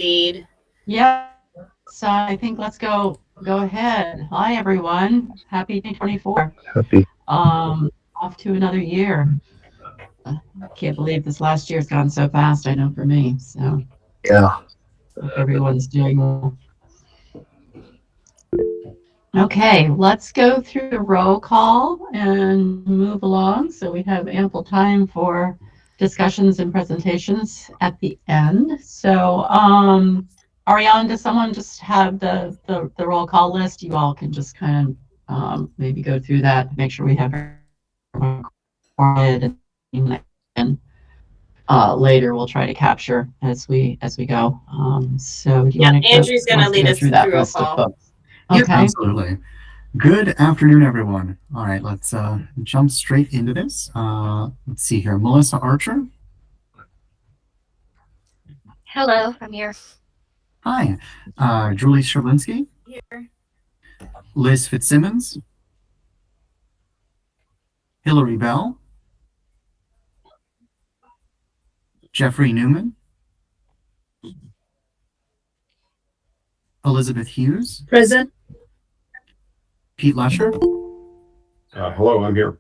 Proceed. Yeah, so I think let's go ahead. Hi, everyone. Happy 2024. Happy. Off to another year. I can't believe this last year's gone so fast, I know for me. So Yeah. hope everyone's doing well. Okay, let's go through the roll call and move along so we have ample time for discussions and presentations at the end. So, Ariane, does someone just have the roll call list? You all can just kind of maybe go through that, make sure we have everyone recorded, and later we'll try to capture as we go. So do you Yeah, want to Andrew's going to wants lead go us through that through a list of call. folks? Yep, Okay. absolutely. Good afternoon, everyone. All right, let's jump straight into this. Let's see here. Melissa Archer. Hello, I'm here. Hi. Julie Sherlinsky. Here. Liz Fitzsimmons. Hillary Bell. Jeffrey Newman. Elizabeth Hughes. Present. Pete Lesher. Hello, I'm here.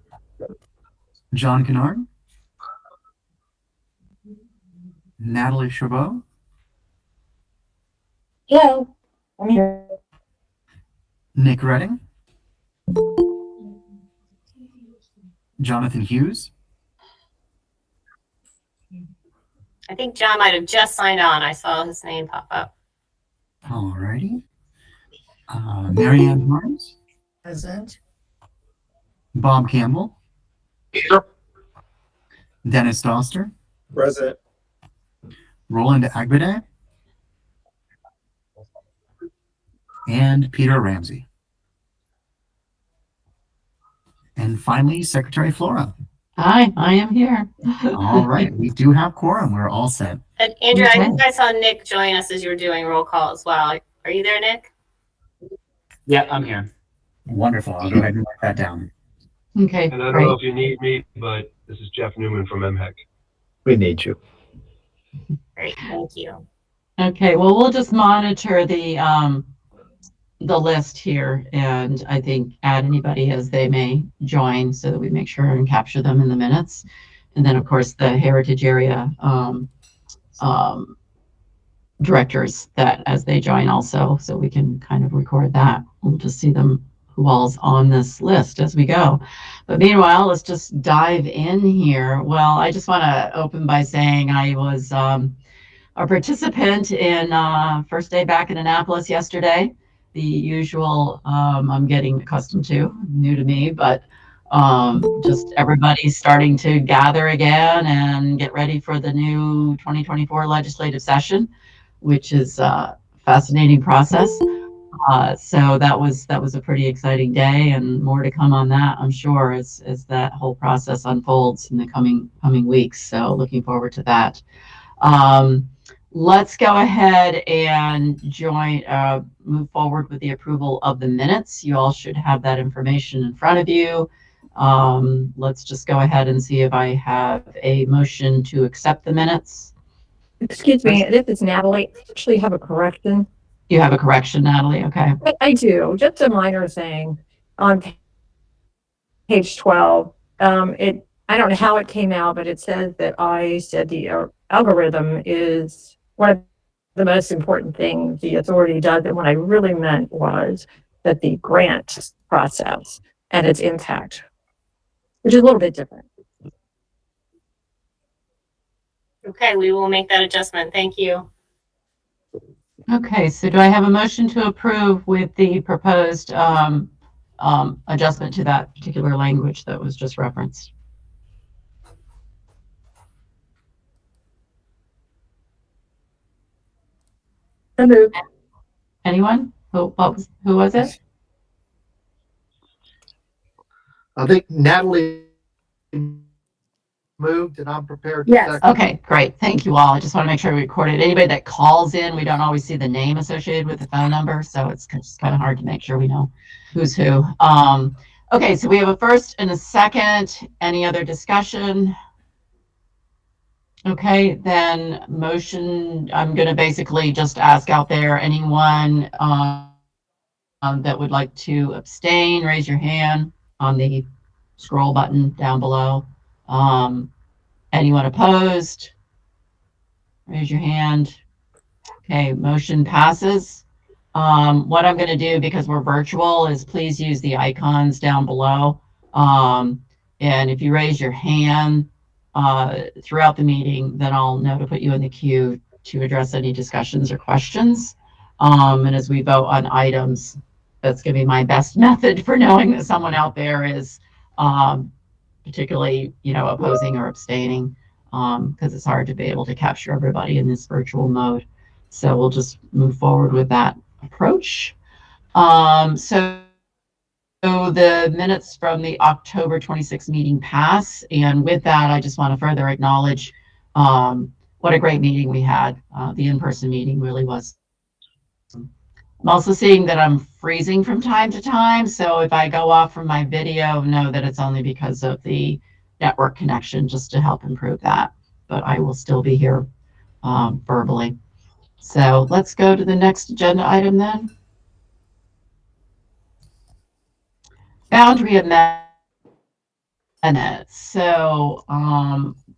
John Kennard. Natalie Chabot. Hello, I'm here. Nick Redding. Jonathan Hughes. I think John might have just signed on. I saw his name pop up. All righty. Marianne Barnes. Present. Bob Campbell. Here. Dennis Doster. Present. Roland Agbade. And Peter Ramsey. And finally, Secretary Flora. Hi, I am here. All right, we do have quorum. We're all set. And Andrew, I Okay. think I saw Nick join us as you were doing roll call as well. Are you there, Nick? Yeah, I'm here. Wonderful. I'll go ahead and write that down. Okay, And I don't great. know if you need me, but this is Jeff Newman from MHEC. We need you. Great, thank you. Okay, well, we'll just monitor the list here, and I think add anybody as they may join so that we make sure and capture them in the minutes. And then, of course, the heritage area directors that as they join also, so we can kind of record that. We'll just see them who all's on this list as we go. But meanwhile, let's just dive in here. Well, I just want to open by saying I was a participant in first day back in Annapolis yesterday. The usual I'm getting accustomed to, new to me, but just everybody's starting to gather again and get ready for the new 2024 legislative session, which is a fascinating process. So that was a pretty exciting day, and more to come on that, I'm sure, as that whole process unfolds in the coming weeks. So looking forward to that. Let's go ahead and move forward with the approval of the minutes. You all should have that information in front of you. Let's just go ahead and see if I have a motion to accept the minutes. Excuse me, this is Natalie. I actually have a correction. You have a correction, Natalie? Okay. I do, just a minor thing. On page 12, I don't know how it came out, but it says that I said the algorithm is one of the most important things the authority does. And what I really meant was that the grant process and its impact, which is a little bit different. Okay, we will make that adjustment. Thank you. Okay, so do I have a motion to approve with the proposed adjustment to that particular language that was just referenced? I move. Anyone? Who was it? I think Natalie moved, and I'm prepared to Yes. second. Okay, great. Thank you all. I just want to make sure we recorded. Anybody that calls in, we don't always see the name associated with the phone number, so it's just kind of hard to make sure we know who's who. Okay, so we have a first and a second. Any other discussion? Okay, then motion, I'm gonna basically just ask out there, anyone that would like to abstain, raise your hand on the scroll button down below. Anyone opposed? Raise your hand. Okay, motion passes. What I'm gonna do, because we're virtual, is please use the icons down below. And if you raise your hand throughout the meeting, then I'll know to put you in the queue to address any discussions or questions. And as we vote on items, that's going to be my best method for knowing that someone out there is particularly, opposing or abstaining, because it's hard to be able to capture everybody in this virtual mode. So we'll just move forward with that approach. So the minutes from the October 26th meeting pass, and with that, I just want to further acknowledge what a great meeting we had. The in-person meeting really was. I'm also seeing that I'm freezing from time to time, so if I go off from my video, know that it's only because of the network connection, just to help improve that. But I will still be here verbally. So let's go to the next agenda item then. Boundary amendment. So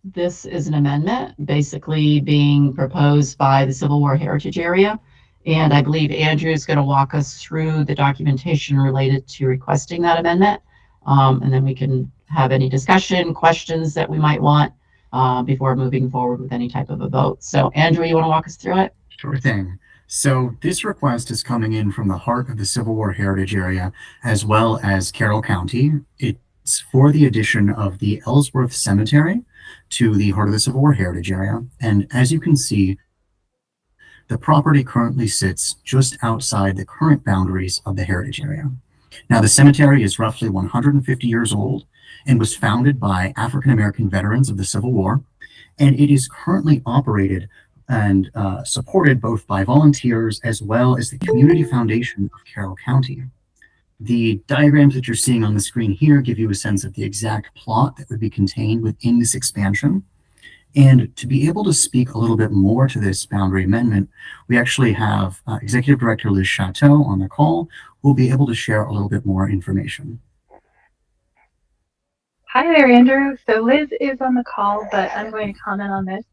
this is an amendment basically being proposed by the Civil War Heritage Area. And I believe Andrew is going to walk us through the documentation related to requesting that amendment. And then we can have any discussion, questions that we might want before moving forward with any type of a vote. So Andrew, you want to walk us through it? Sure thing. So this request is coming in from the heart of the Civil War Heritage Area, as well as Carroll County. It's for the addition of the Ellsworth Cemetery to the heart of the Civil War Heritage Area. And as you can see, the property currently sits just outside the current boundaries of the Heritage Area. Now, the cemetery is roughly 150 years old and was founded by African-American veterans of the Civil War, and it is currently operated and supported both by volunteers as well as the Community Foundation of Carroll County. The diagrams that you're seeing on the screen here give you a sense of the exact plot that would be contained within this expansion. And to be able to speak a little bit more to this boundary amendment, we actually have Executive Director Liz Chateau on the call, who will be able to share a little bit more information. Hi there, Andrew. So Liz is on the call, but I'm going to comment on this.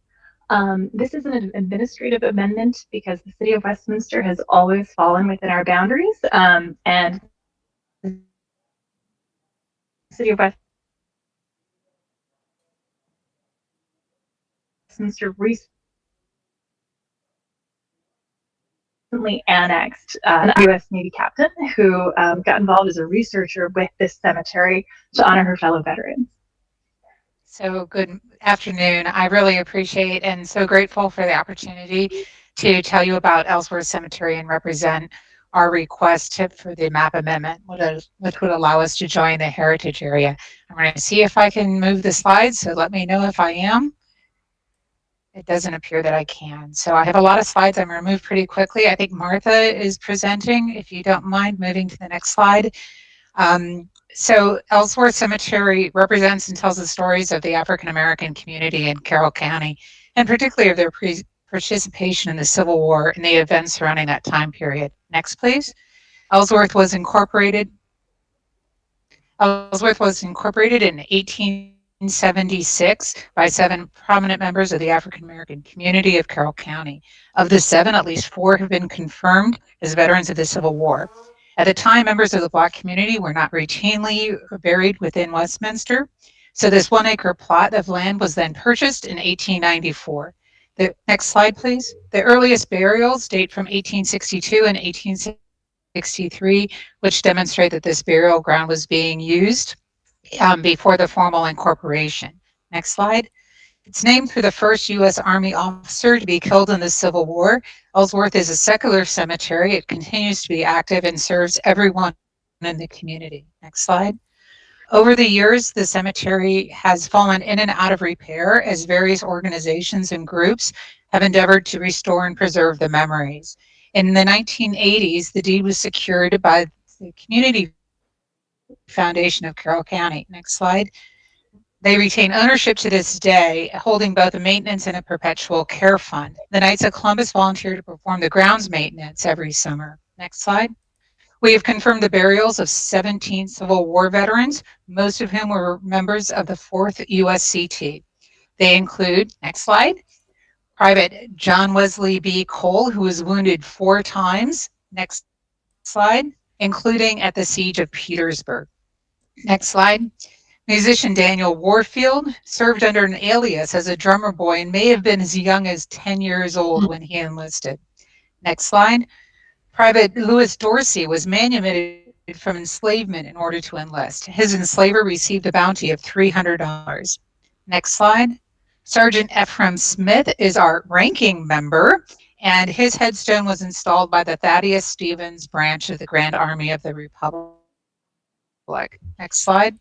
This is an administrative amendment because the City of Westminster has always fallen within our boundaries, and the City of Westminster recently annexed an U.S. Navy captain who got involved as a researcher with this cemetery to honor her fellow veterans. So good afternoon. I really appreciate and so grateful for the opportunity to tell you about Ellsworth Cemetery and represent our request for the map amendment, which would allow us to join the heritage area. I'm going to see if I can move the slides, so let me know if I am. It doesn't appear that I can. So I have a lot of slides. I'm going to move pretty quickly. I think Martha is presenting. If you don't mind moving to the next slide. So Ellsworth Cemetery represents and tells the stories of the African-American community in Carroll County, and particularly of their participation in the Civil War and the events surrounding that time period. Next, please. Ellsworth was incorporated in 1876 by 7 prominent members of the African-American community of Carroll County. Of the 7, at least 4 have been confirmed as veterans of the Civil War. At the time, members of the Black community were not routinely buried within Westminster, so this 1-acre plot of land was then purchased in 1894. The next slide, please. The earliest burials date from 1862 and 1863, which demonstrate that this burial ground was being used before the formal incorporation. Next slide. It's named for the first U.S. Army officer to be killed in the Civil War. Ellsworth is a secular cemetery. It continues to be active and serves everyone in the community. Next slide. Over the years, the cemetery has fallen in and out of repair as various organizations and groups have endeavored to restore and preserve the memories. In the 1980s, the deed was secured by the Community Foundation of Carroll County. Next slide. They retain ownership to this day, holding both a maintenance and a perpetual care fund. The Knights of Columbus volunteer to perform the grounds maintenance every summer. Next slide. We have confirmed the burials of 17 Civil War veterans, most of whom were members of the 4th USCT. They include, next slide, Private John Wesley B. Cole, who was wounded 4 times. Next slide, including at the Siege of Petersburg. Next slide. Musician Daniel Warfield served under an alias as a drummer boy and may have been as young as 10 years old when he enlisted. Next slide. Private Louis Dorsey was manumitted from enslavement in order to enlist. His enslaver received a bounty of $300. Next slide. Sergeant Ephraim Smith is our ranking member, and his headstone was installed by the Thaddeus Stevens branch of the Grand Army of the Republic. Next slide.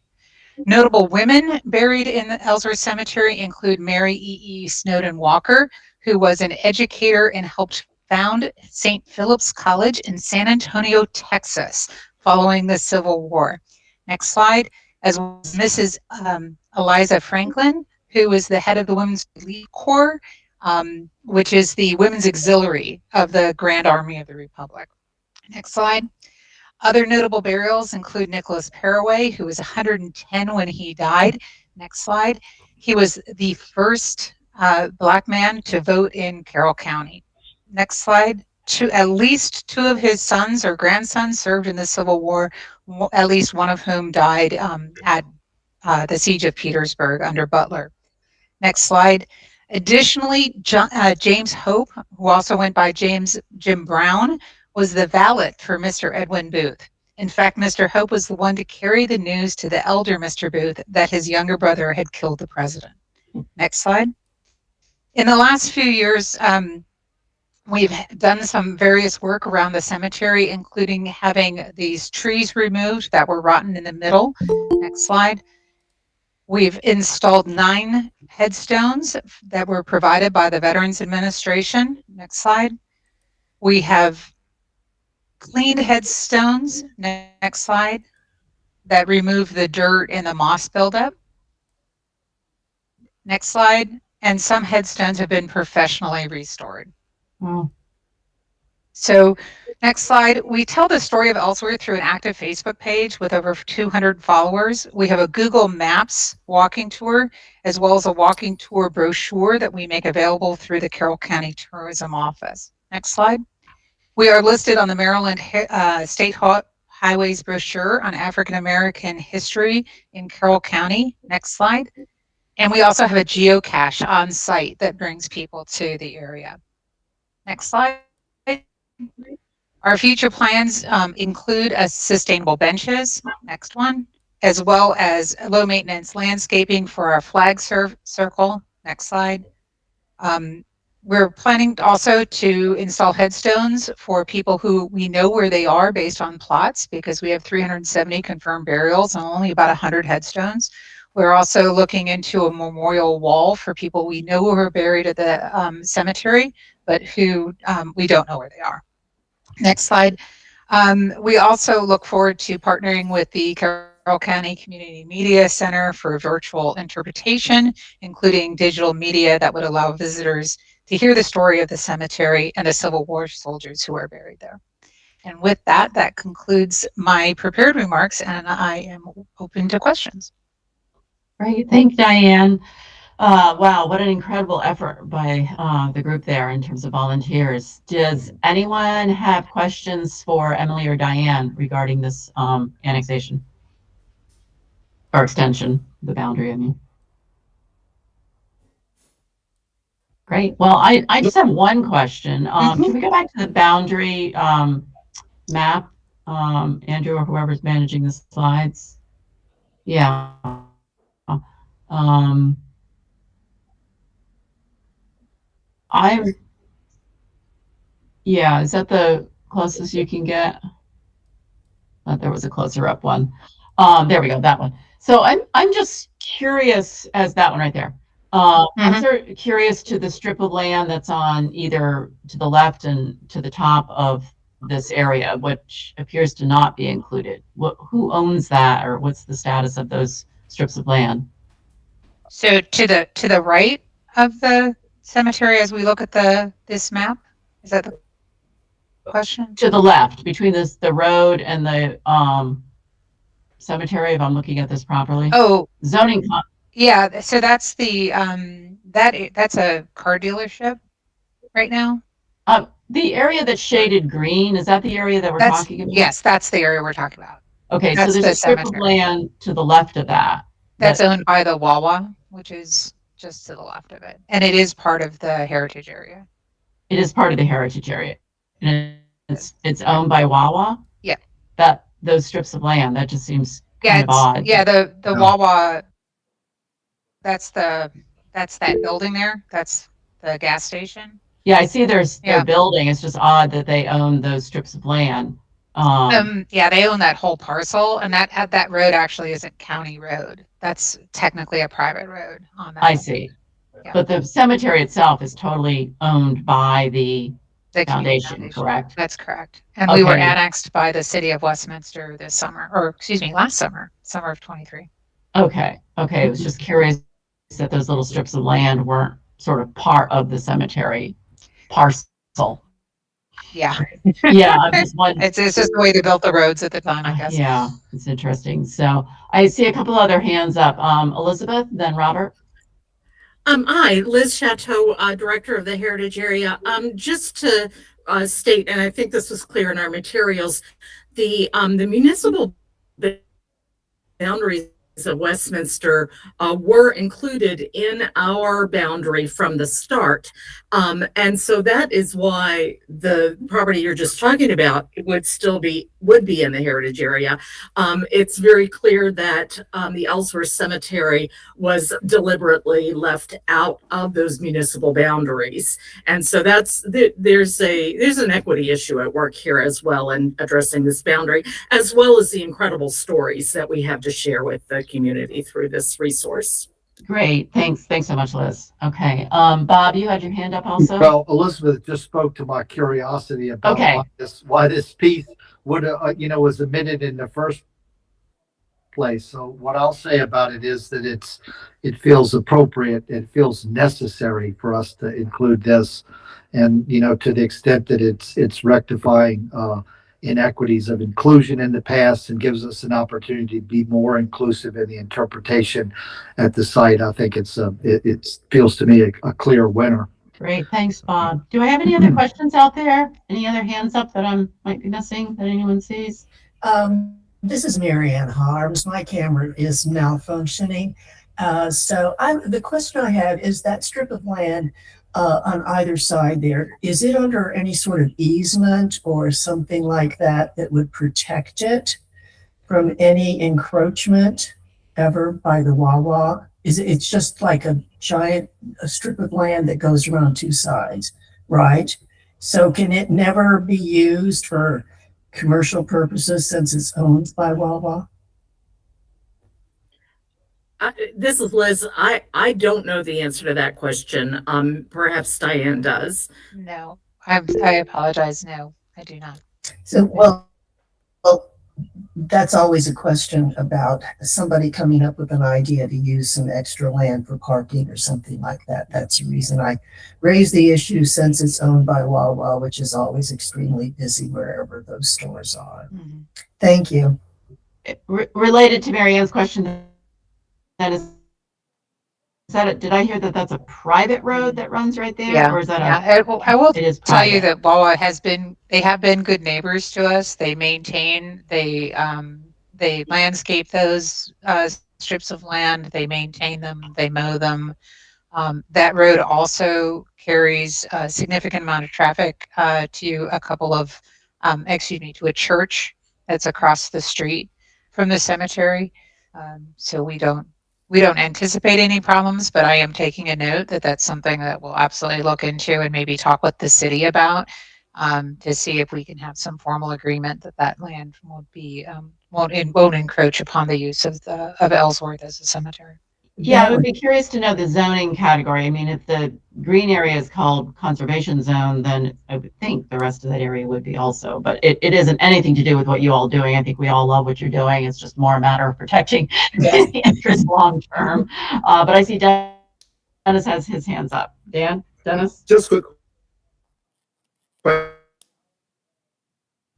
Notable women buried in the Ellsworth Cemetery include Mary E. Snowden Walker, who was an educator and helped found St. Philip's College in San Antonio, Texas, following the Civil War. Next slide. As well as Mrs. Eliza Franklin, who was the head of the Women's Relief Corps, which is the women's auxiliary of the Grand Army of the Republic. Next slide. Other notable burials include Nicholas Paraway, who was 110 when he died. Next slide. He was the first Black man to vote in Carroll County. Next slide. At least 2 of his sons or grandsons served in the Civil War, at least one of whom died at the Siege of Petersburg under Butler. Next slide. Additionally, James Hope, who also went by Jim Brown, was the valet for Mr. Edwin Booth. In fact, Mr. Hope was the one to carry the news to the elder Mr. Booth that his younger brother had killed the president. Next slide. In the last few years, we've done some various work around the cemetery, including having these trees removed that were rotten in the middle. Next slide. We've installed 9 headstones that were provided by the Veterans Administration. Next slide. We have cleaned headstones, next slide, that remove the dirt and the moss buildup. Next slide. And some headstones have been professionally restored. Wow. So next slide, we tell the story of Ellsworth through an active Facebook page with over 200 followers. We have a Google Maps walking tour, as well as a walking tour brochure that we make available through the Carroll County Tourism Office. Next slide. We are listed on the Maryland State Highways brochure on African American history in Carroll County. Next slide. And we also have a geocache on site that brings people to the area. Next slide. Our future plans include sustainable benches, next one, as well as low maintenance landscaping for our flag circle, next slide. We're planning also to install headstones for people who we know where they are based on plots, because we have 370 confirmed burials and only about 100 headstones. We're also looking into a memorial wall for people we know who are buried at the cemetery, but who we don't know where they are. Next slide. We also look forward to partnering with the Carroll County Community Media Center for virtual interpretation, including digital media that would allow visitors to hear the story of the cemetery and the Civil War soldiers who are buried there. And with that, that concludes my prepared remarks, and I am open to questions. Great. Thanks, Diane. Wow, what an incredible effort by the group there in terms of volunteers. Does anyone have questions for Emily or Diane regarding this annexation or extension, the boundary, I mean? Great. Well, I just have one question. Can we go back to the boundary map, Andrew, or whoever's managing the slides? Yeah. Yeah, is that the closest you can get? Thought there was a closer up one. There we go, that one. So I'm just curious as that one right there. I'm sort of curious to the strip of land that's on either to the left and to the top of this area, which appears to not be included. Who owns that, or what's the status of those strips of land? So to the right of the cemetery, as we look at this map, is that the question? To the left, between the road and the cemetery, if I'm looking at this properly. Oh, Zoning, yeah. So that's the that's a car dealership right now. the area that's shaded green, is that the area that we're That's talking about? yes, that's the area we're talking about. Okay, so That's there's the a strip of cemetery. land to the left of that. That's owned by the Wawa, which is just to the left of it, and it is part of the heritage area. It is part of the heritage area. And it's owned by Wawa? Yeah. Those strips of land, that just seems Yeah, kind of odd. yeah. The No. Wawa. That's that building there. That's the gas station. Yeah, I see their Yeah. building. It's just odd that they own those strips of land. Yeah, they own that whole parcel, and that road actually isn't county road. That's technically a private road on that. I see. Yeah. But the cemetery itself is totally owned by the The community foundation, correct? That's correct. And we were Okay. annexed by the city of Westminster this summer, or excuse me, last summer of 23. Okay, okay. I was just curious that those little strips of land weren't sort of part of the cemetery parcel. Yeah, Yeah, I'm just wondering. it's just the way they built the roads at the time, I guess. Yeah, it's interesting. So I see a couple other hands up. Elizabeth, then Robert. Hi, Liz Chateau, Director of the Heritage Area. Just to state, and I think this was clear in our materials, the municipal boundaries of Westminster were included in our boundary from the start. And so that is why the property you're just talking about would be in the heritage area. It's very clear that the Ellsworth Cemetery was deliberately left out of those municipal boundaries. And so there's an equity issue at work here as well in addressing this boundary, as well as the incredible stories that we have to share with the community through this resource. Great. Thanks so much, Liz. Okay. Bob, you had your hand up also? Well, Elizabeth just spoke to my curiosity about Okay. why this piece would, was omitted in the first place. So what I'll say about it is that it feels appropriate. It feels necessary for us to include this. And, to the extent that it's rectifying, inequities of inclusion in the past and gives us an opportunity to be more inclusive in the interpretation at the site. I think it feels to me a clear winner. Great. Thanks, Bob. Do I have any other questions out there? Any other hands up that I might be missing that anyone sees? This is Marianne Harms. My camera is malfunctioning. The question I have is that strip of land on either side there, is it under any sort of easement or something like that would protect it from any encroachment ever by the Wawa? It's just like a strip of land that goes around two sides, right? So can it never be used for commercial purposes since it's owned by Wawa? This is Liz. I don't know the answer to that question. Perhaps Diane does. No, I apologize. No, I do not. So, well, that's always a question about somebody coming up with an idea to use some extra land for parking or something like that. That's the reason I raise the issue since it's owned by Wawa, which is always extremely busy wherever those stores are. Mhm. Thank you. Related to Marianne's question, did I hear that that's a private road that runs right there? Yeah, Or is that I will it is tell you private? that Wawa they have been good neighbors to us. They landscape those strips of land. They maintain them. They mow them. That road also carries a significant amount of traffic to to a church that's across the street from the cemetery. So we don't anticipate any problems, but I am taking a note that that's something that we'll absolutely look into and maybe talk with the city about to see if we can have some formal agreement that land won't encroach upon the use of Ellsworth as a cemetery. Yeah, I That would be curious to know the zoning category. I mean, if the green area is called conservation zone, then I would think the rest of that area would be also, but it isn't anything to do with what you all doing. I think we all love what you're doing. It's just more a matter of protecting Yes. the interest long term. But I see Dennis has his hands up. Dennis? Just quick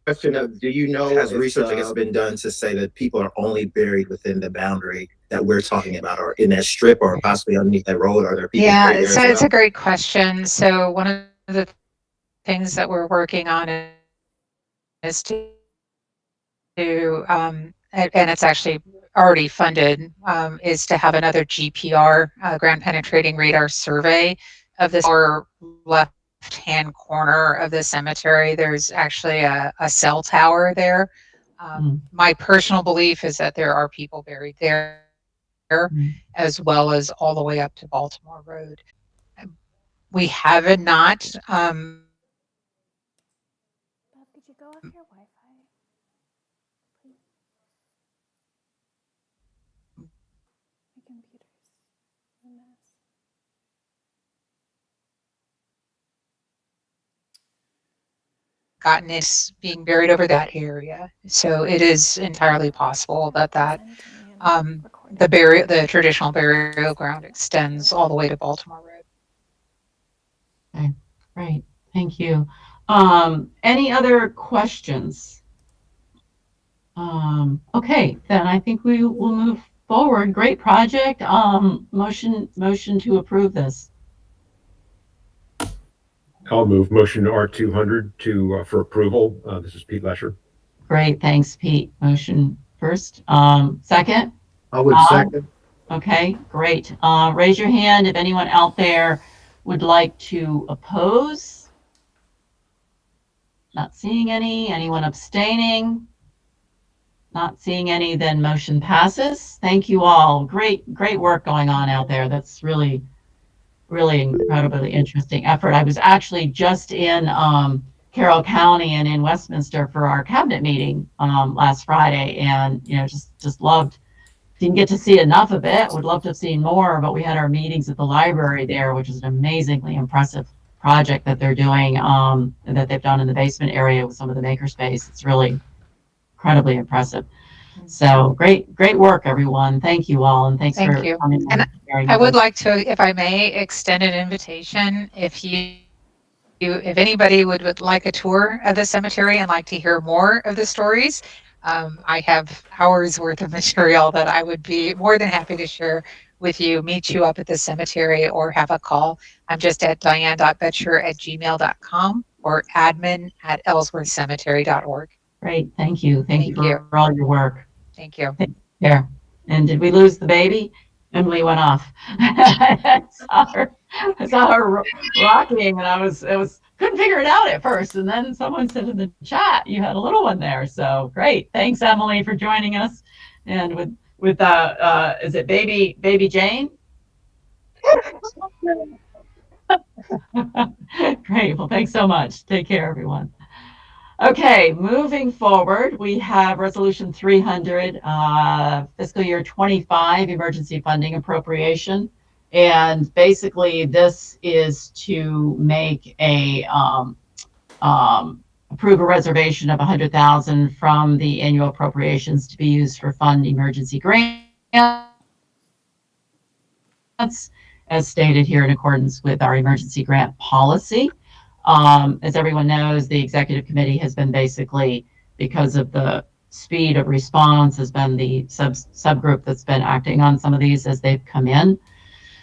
question of, do you know, has research, I guess, been done to say that people are only buried within the boundary that we're talking about, or in that strip, or possibly underneath that road? Are there people Yeah, buried there so as it's well? a great question. So one of the things that we're working on is and it's actually already funded, is to have another GPR, ground penetrating radar survey of this lower left-hand corner of the cemetery. There's actually a cell tower there. My personal belief is that there are people buried there, as well as all the way up to Baltimore Road. We have not. Could you go off your Wi-Fi? Please. My computer's a mess. Gotten is being buried over that area. So it is entirely possible that the traditional burial ground extends all the way to Baltimore Road. Okay, great. Thank you. Any other questions? Okay, then I think we will move forward. Great project. Motion to approve this. I'll move motion R200 to, for approval. This is Pete Lesher. Great, thanks, Pete. Motion first. Second? I would second. Okay, great. Raise your hand if anyone out there would like to oppose. Not seeing any. Anyone abstaining? Not seeing any, then motion passes. Thank you all. Great work going on out there. That's really incredibly interesting effort. I was actually just in Carroll County and in Westminster for our cabinet meeting last Friday, and just loved. Didn't get to see enough of it. Would love to have seen more, but we had our meetings at the library there, which is an amazingly impressive project that they're doing, and that they've done in the basement area with some of the makerspace. It's really incredibly impressive. So great work, everyone. Thank you all, and thanks Thank for you. coming. And I would like to, if I may, extend an invitation. If anybody would like a tour of the cemetery and like to hear more of the stories, I have hours worth of material that I would be more than happy to share with you, meet you up at the cemetery, or have a call. I'm just at diane.betcher@gmail.com or admin@ellsworthcemetery.org. Great, thank you. Thank you for all your work. Thank you. Yeah. And did we lose the baby? Emily went off. I saw her rocking, and I couldn't figure it out at first. And then someone said in the chat, you had a little one there. So great. Thanks, Emily, for joining us. And with is it baby Jane? Great. Well, thanks so much. Take care, everyone. Okay, moving forward, we have Resolution 300, fiscal year 25 emergency funding appropriation. And basically, this is to make approve a reservation of $100,000 from the annual appropriations to be used for fund emergency grants, as stated here in accordance with our emergency grant policy. As everyone knows, the executive committee has been basically, because of the speed of response, has been the subgroup that's been acting on some of these as they've come in.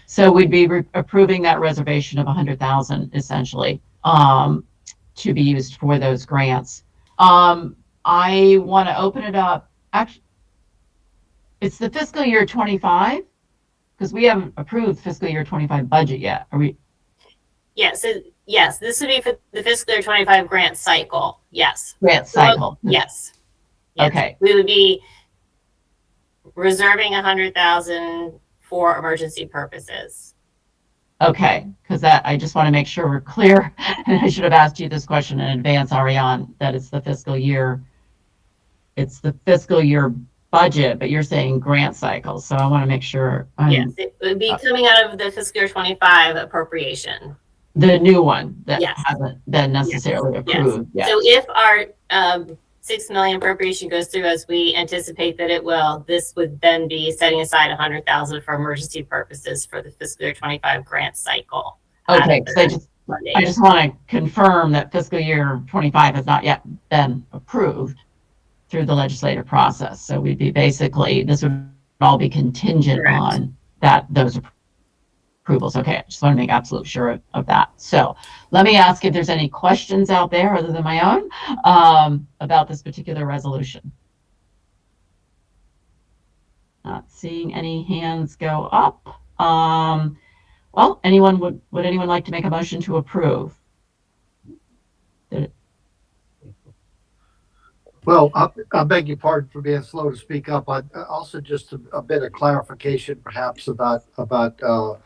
So we'd be approving that reservation of $100,000 essentially to be used for those grants. I want to open it up. Actually, it's the fiscal year 25 because we haven't approved fiscal year 25 budget yet. Are we? Yes. Yes, this would be for the fiscal year 25 grant cycle. Yes. Grant cycle. Yes. Okay. We would be reserving $100,000 for emergency purposes. Okay, because I just want to make sure we're clear. And I should have asked you this question in advance, Ariane, that it's the fiscal year budget, but you're saying grant cycles. So I want to make sure Yes, it would be coming out of the fiscal year 25 appropriation. the new one that Yes. hasn't been necessarily Yes. approved yet. So if our 6 million appropriation goes through as we anticipate that it will, this would then be setting aside 100,000 for emergency purposes for the fiscal year 25 grant cycle. Okay, so I just want to confirm that fiscal year 25 has not yet been approved through the legislative process. So we'd be basically, this would all be contingent Correct. on those approvals. Okay, I just want to make absolute sure of that. So let me ask if there's any questions out there other than my own about this particular resolution. Not seeing any hands go up. Well, would anyone like to make a motion to approve? Well, I beg your pardon for being slow to speak up. I also just a bit of clarification perhaps about the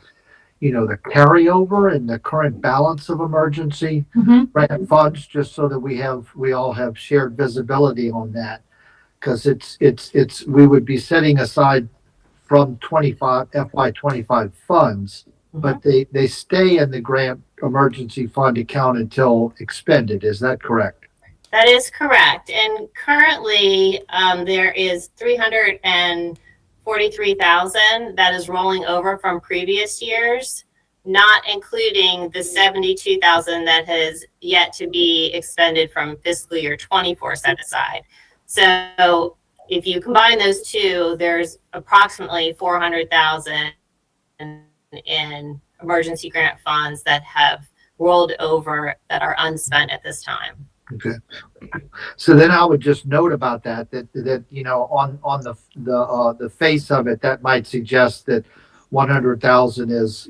carryover and the current balance of emergency grant funds, just so that we all have shared visibility on that. Because we would be setting aside from FY 25 funds, but they stay in the grant emergency fund account until expended. Is that correct? That is correct. And currently, there is 343,000 that is rolling over from previous years, not including the 72,000 that has yet to be expended from fiscal year 24 set aside. So if you combine those two, there's approximately 400,000 in emergency grant funds that have rolled over that are unspent at this time. Okay. So then I would just note about that on the face of it, that might suggest that 100,000 is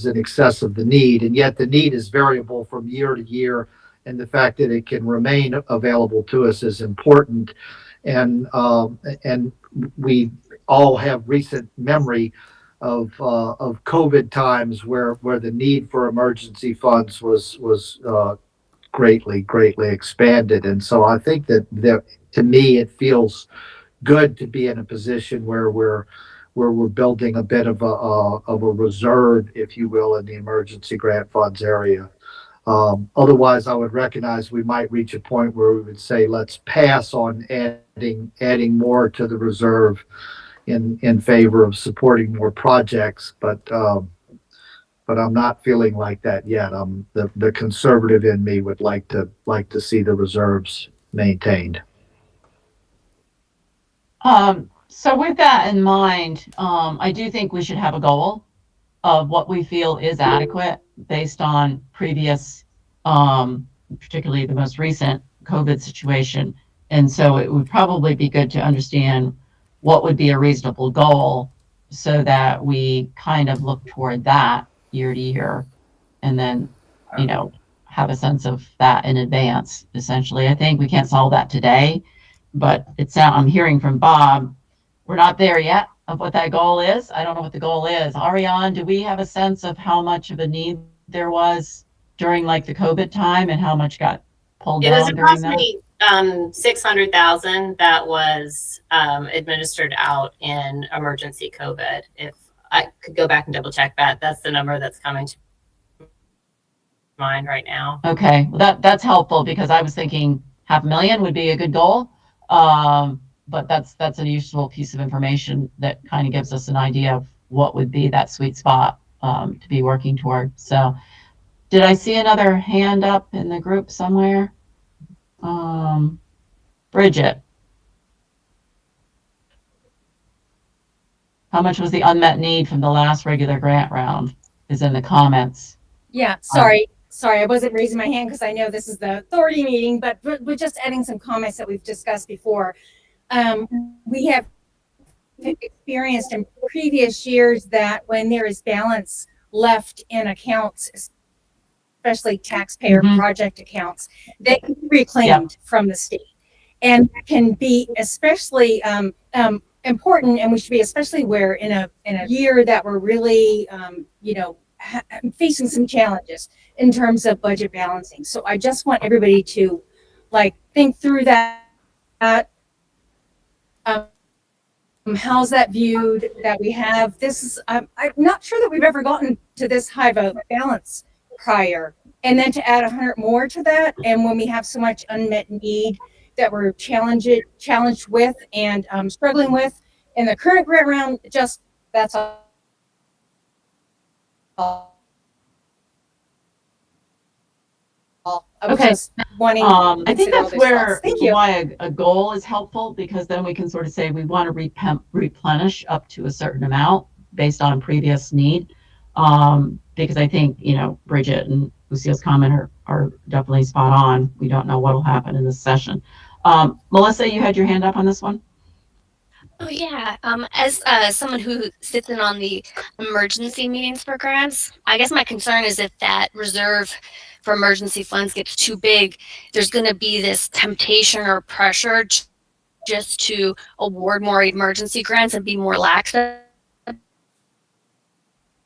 in excess of the need, and yet the need is variable from year to year, and the fact that it can remain available to us is important. And we all have recent memory of COVID times where the need for emergency funds was greatly expanded. And so I think that to me, it feels good to be in a position where we're building a bit of a reserve, if you will, in the emergency grant funds area. Otherwise, I would recognize we might reach a point where we would say, let's pass on adding more to the reserve in favor of supporting more projects. But I'm not feeling like that yet. The conservative in me would like to see the reserves maintained. So with that in mind, I do think we should have a goal of what we feel is adequate based on previous, particularly the most recent COVID situation. And so it would probably be good to understand what would be a reasonable goal so that we kind of look toward that year to year, and then, have a sense of that in advance. Essentially, I think we can't solve that today, but I'm hearing from Bob, we're not there yet of what that goal is. I don't know what the goal is. Ariane, do we have a sense of how much of a need there was during like the COVID time and how much got pulled down during that? It was approximately 600,000 that was administered out in emergency COVID. If I could go back and double check that, that's the number that's coming to mind right now. Okay, well, that's helpful because I was thinking 500,000 would be a good goal. But that's a useful piece of information that kind of gives us an idea of what would be that sweet spot to be working toward. So did I see another hand up in the group somewhere? Bridget. How much was the unmet need from the last regular grant round is in the comments. Yeah, sorry, I wasn't raising my hand because I know this is the authority meeting, but we're just adding some comments that we've discussed before. We have experienced in previous years that when there is balance left in accounts, especially taxpayer project accounts, they can be reclaimed from the state, and can be especially important, and we should be especially where in a year that we're really facing some challenges in terms of budget balancing. So I just want everybody to think through that how's that viewed that we have? This is, I'm not sure that we've ever gotten to this high of a balance prior. And then to add 100 more to that, and when we have so much unmet need that we're challenged with and struggling with in the current grant round, just that's all. I was Okay. just wanting. I think consider all that's those where thoughts. Thank you. why a goal is helpful, because then we can sort of say we want to replenish up to a certain amount based on previous need. Because I think, you know, Bridget and Lucille's comment are definitely spot on. We don't know what will happen in this session. Melissa, you had your hand up on this one? Oh yeah. As someone who sits in on the emergency meetings for grants, I guess my concern is if that reserve for emergency funds gets too big, there's going to be this temptation or pressure just to award more emergency grants and be more lax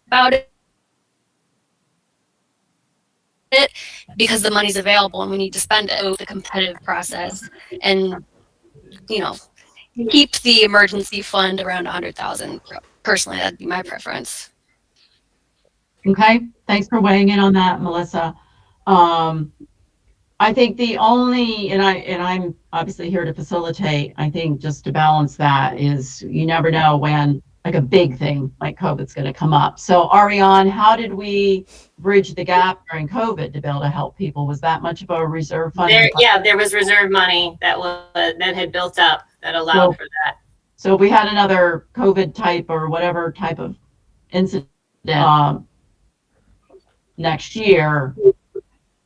about it because the money's available and we need to spend it with the competitive process and, you know, keep the emergency fund around 100,000. Personally, that'd be my preference. Okay, thanks for weighing in on that, Melissa. I think the only, and I'm obviously here to facilitate, I think just to balance that is you never know when like a big thing like COVID's going to come up. So Ariane, how did we bridge the gap during COVID to be able to help people? Was that much of a reserve fund? There was reserve money that had built up that allowed for that. So if we had another COVID type or whatever type of incident next year,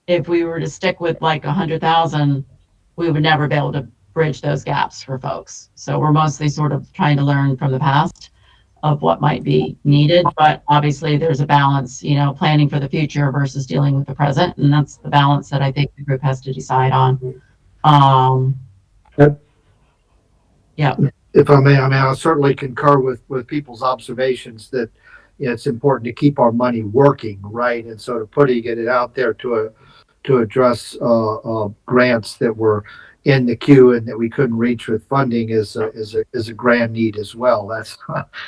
if we were to stick with like 100,000, we would never be able to bridge those gaps for folks. So we're mostly sort of trying to learn from the past of what might be needed, but obviously there's a balance, you know, planning for the future versus dealing with the present, and that's the balance that I think the group has to decide on. Yeah. If I may, I certainly concur with people's observations that, you know, it's important to keep our money working, right? And so to putting it out there to address grants that were in the queue and that we couldn't reach with funding is a grand need as well. That's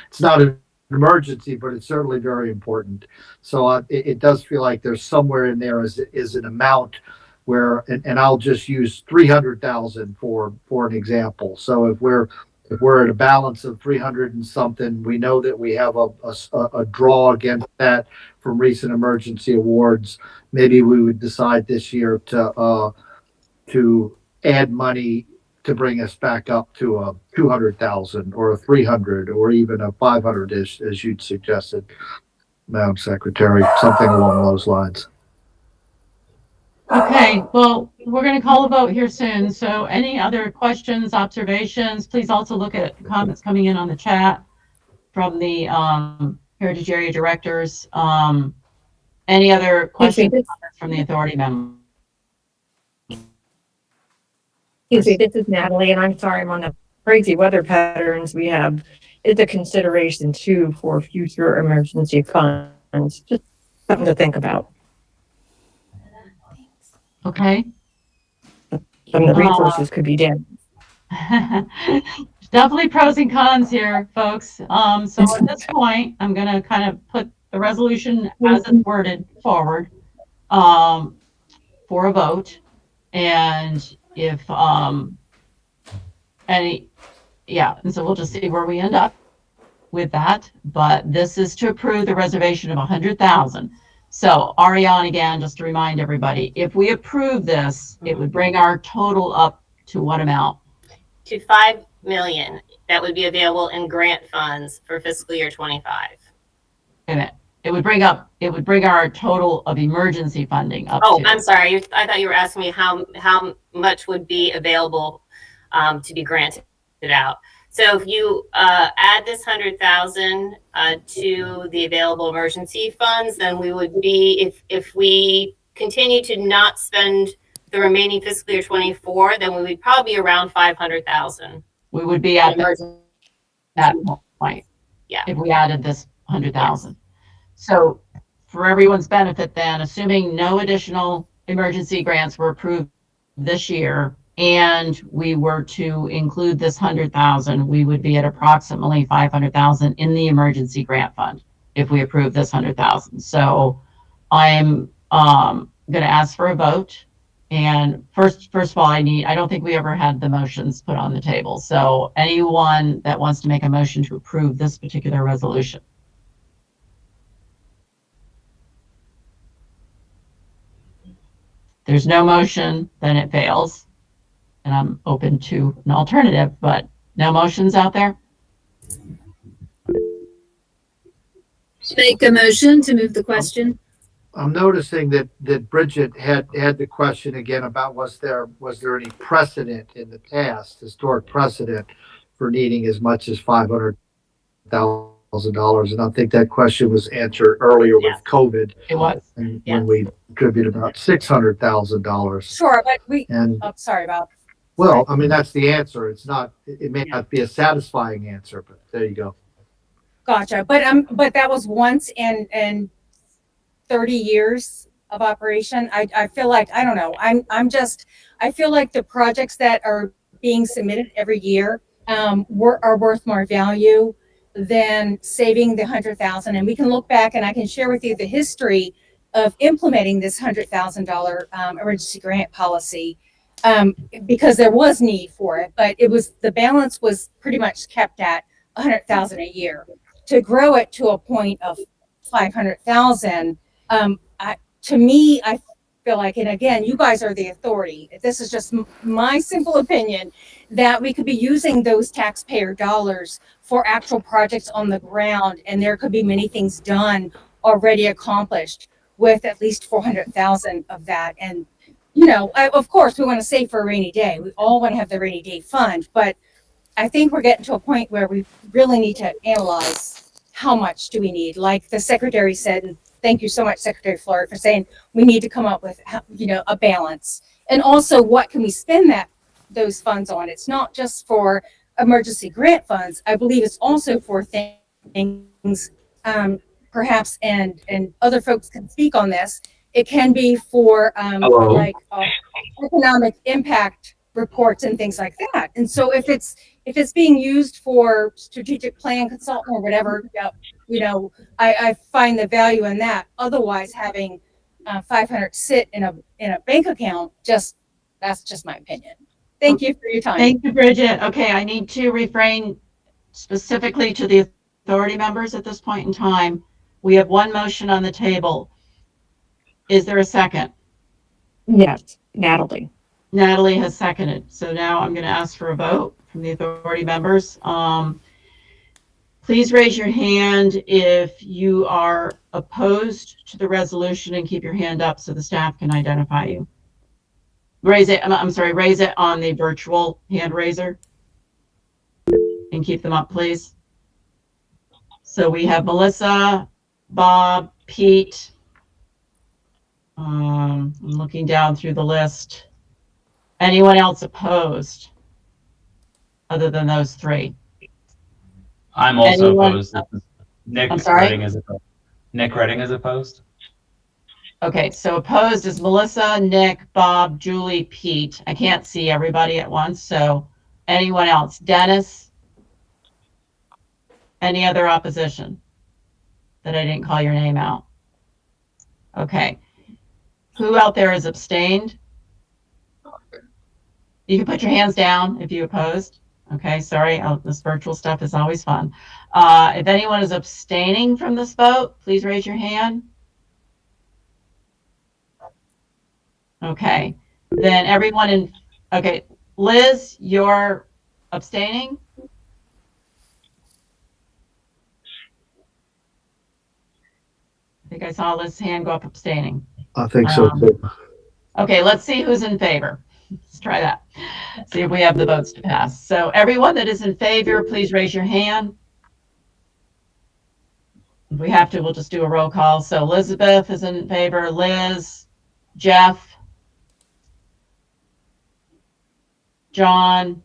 it's not an emergency, but it's certainly very important. So it does feel like there's somewhere in there is an amount where, and I'll just use 300,000 for an example. So if we're at a balance of 300 and something, we know that we have a draw against that from recent emergency awards. Maybe we would decide this year to add money to bring us back up to a 200,000 or a 300 or even a 500 as you'd suggested, Madam Secretary, something along those lines. Okay, well, we're going to call a vote here soon. So any other questions, observations, please also look at the comments coming in on the chat from the Heritage Area Directors. Any other questions from the authority members? Excuse me, this is Natalie, and I'm sorry I'm on the crazy weather patterns we have. It's a consideration too for future emergency funds. Just something to think about. Okay. Some of the resources could be damaged. Definitely pros and cons here, folks. So at this point, I'm going to kind of put the resolution as it's worded forward for a vote. And if and so we'll just see where we end up with that. But this is to approve the reservation of 100,000. So Ariane, again, just to remind everybody, if we approve this, it would bring our total up to what amount? To 5 million that would be available in grant funds for fiscal year 25. And it would bring our total of emergency funding up to. I'm sorry. I thought you were asking me how much would be available to be granted out. So if you add this 100,000 to the available emergency funds, then we would be, if we continue to not spend the remaining fiscal year 24, then we would probably be around 500,000. We would be at that point. Yeah. If we added this 100,000. So for everyone's benefit then, assuming no additional emergency grants were approved this year and we were to include this 100,000, we would be at approximately 500,000 in the emergency grant fund if we approve this 100,000. So I'm going to ask for a vote. And first of all, I don't think we ever had the motions put on the table. So anyone that wants to make a motion to approve this particular resolution. There's no motion, then it fails. And I'm open to an alternative, but no motions out there? Make a motion to move the question. I'm noticing that Bridget had the question again about was there any precedent in the past, historic precedent for needing as much as $500,000, and I think that question was answered earlier with COVID. It was. And when we contributed about $600,000. Sure, but And sorry about. well, I mean that's the answer. It's not. It may not be a satisfying answer, but there you go. Gotcha. But that was once in 30 years of operation. I feel like, I don't know. I feel like the projects that are being submitted every year are worth more value than saving the 100,000. And we can look back and I can share with you the history of implementing this $100,000 emergency grant policy, because there was need for it, but the balance was pretty much kept at 100,000 a year. To grow it to a point of 500,000, to me, I feel like, and again, you guys are the authority. This is just my simple opinion, that we could be using those taxpayer dollars for actual projects on the ground, and there could be many things done already accomplished with at least 400,000 of that. And of course, we want to save for a rainy day. We all want to have the rainy day fund, but I think we're getting to a point where we really need to analyze how much do we need. Like the secretary said, and thank you so much, Secretary Floyd, for saying we need to come up with, a balance. And also, what can we spend those funds on? It's not just for emergency grant funds. I believe it's also for things, perhaps, and other folks can speak on this. It can be for economic impact reports and things like that. And so if it's being used for strategic plan consultant or whatever, I find the value in that. Otherwise, having 500 sit in a bank account, that's just my opinion. Thank you for your time. Thank you, Bridget. Okay, I need to refrain specifically to the authority members at this point in time. We have one motion on the table. Is there a second? Yes, Natalie. Natalie has seconded. So now I'm going to ask for a vote from the authority members. Please raise your hand if you are opposed to the resolution and keep your hand up so the staff can identify you. Raise it. I'm sorry, raise it on the virtual hand raiser and keep them up, please. So we have Melissa, Bob, Pete. I'm looking down through the list. Anyone else opposed other than those three? I'm also Anyone? opposed. Nick I'm sorry? Redding is opposed. Nick Redding is opposed. Okay, so opposed is Melissa, Nick, Bob, Julie, Pete. I can't see everybody at once, so anyone else? Dennis? Any other opposition that I didn't call your name out? Okay. Who out there is abstained? You can put your hands down if you opposed. Okay, sorry, this virtual stuff is always fun. If anyone is abstaining from this vote, please raise your hand. Okay, then everyone okay, Liz, you're abstaining? I think I saw Liz's hand go up abstaining. I think so too. Okay, let's see who's in favor. Let's try that. See if we have the votes to pass. So everyone that is in favor, please raise your hand. If we have to, we'll just do a roll call. So Elizabeth is in favor, Liz, Jeff, John,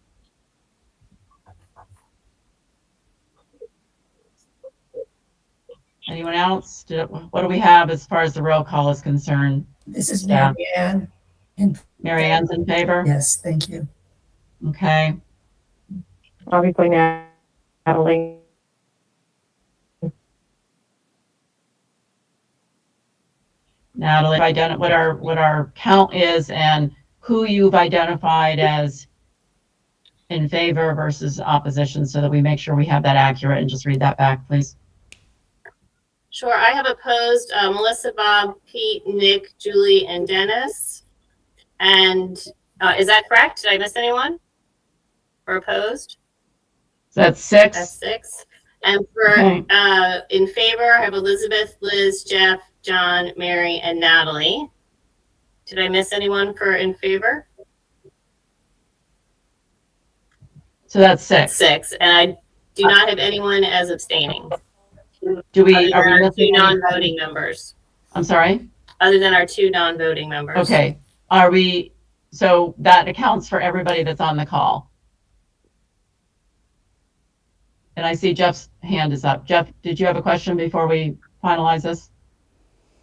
anyone else? What do we have as far as the roll call is concerned? This is Yeah. Marianne in Mary Ann's in favor? Yes, thank you. Okay. Obviously, Natalie. Natalie, what our count is and who you've identified as in favor versus opposition, so that we make sure we have that accurate, and just read that back, please. Sure. I have opposed Melissa, Bob, Pete, Nick, Julie, and Dennis. And is that correct? Did I miss anyone? For opposed? So that's 6. That's 6. And for Okay. in favor, I have Elizabeth, Liz, Jeff, John, Mary, and Natalie. Did I miss anyone for in favor? So that's 6. 6. And I do not have anyone as abstaining. Do we, Other are than we our 2 missing any- non-voting members. I'm sorry? Other than our 2 non-voting members. Okay. Are we, so that accounts for everybody that's on the call? And I see Jeff's hand is up. Jeff, did you have a question before we finalize this?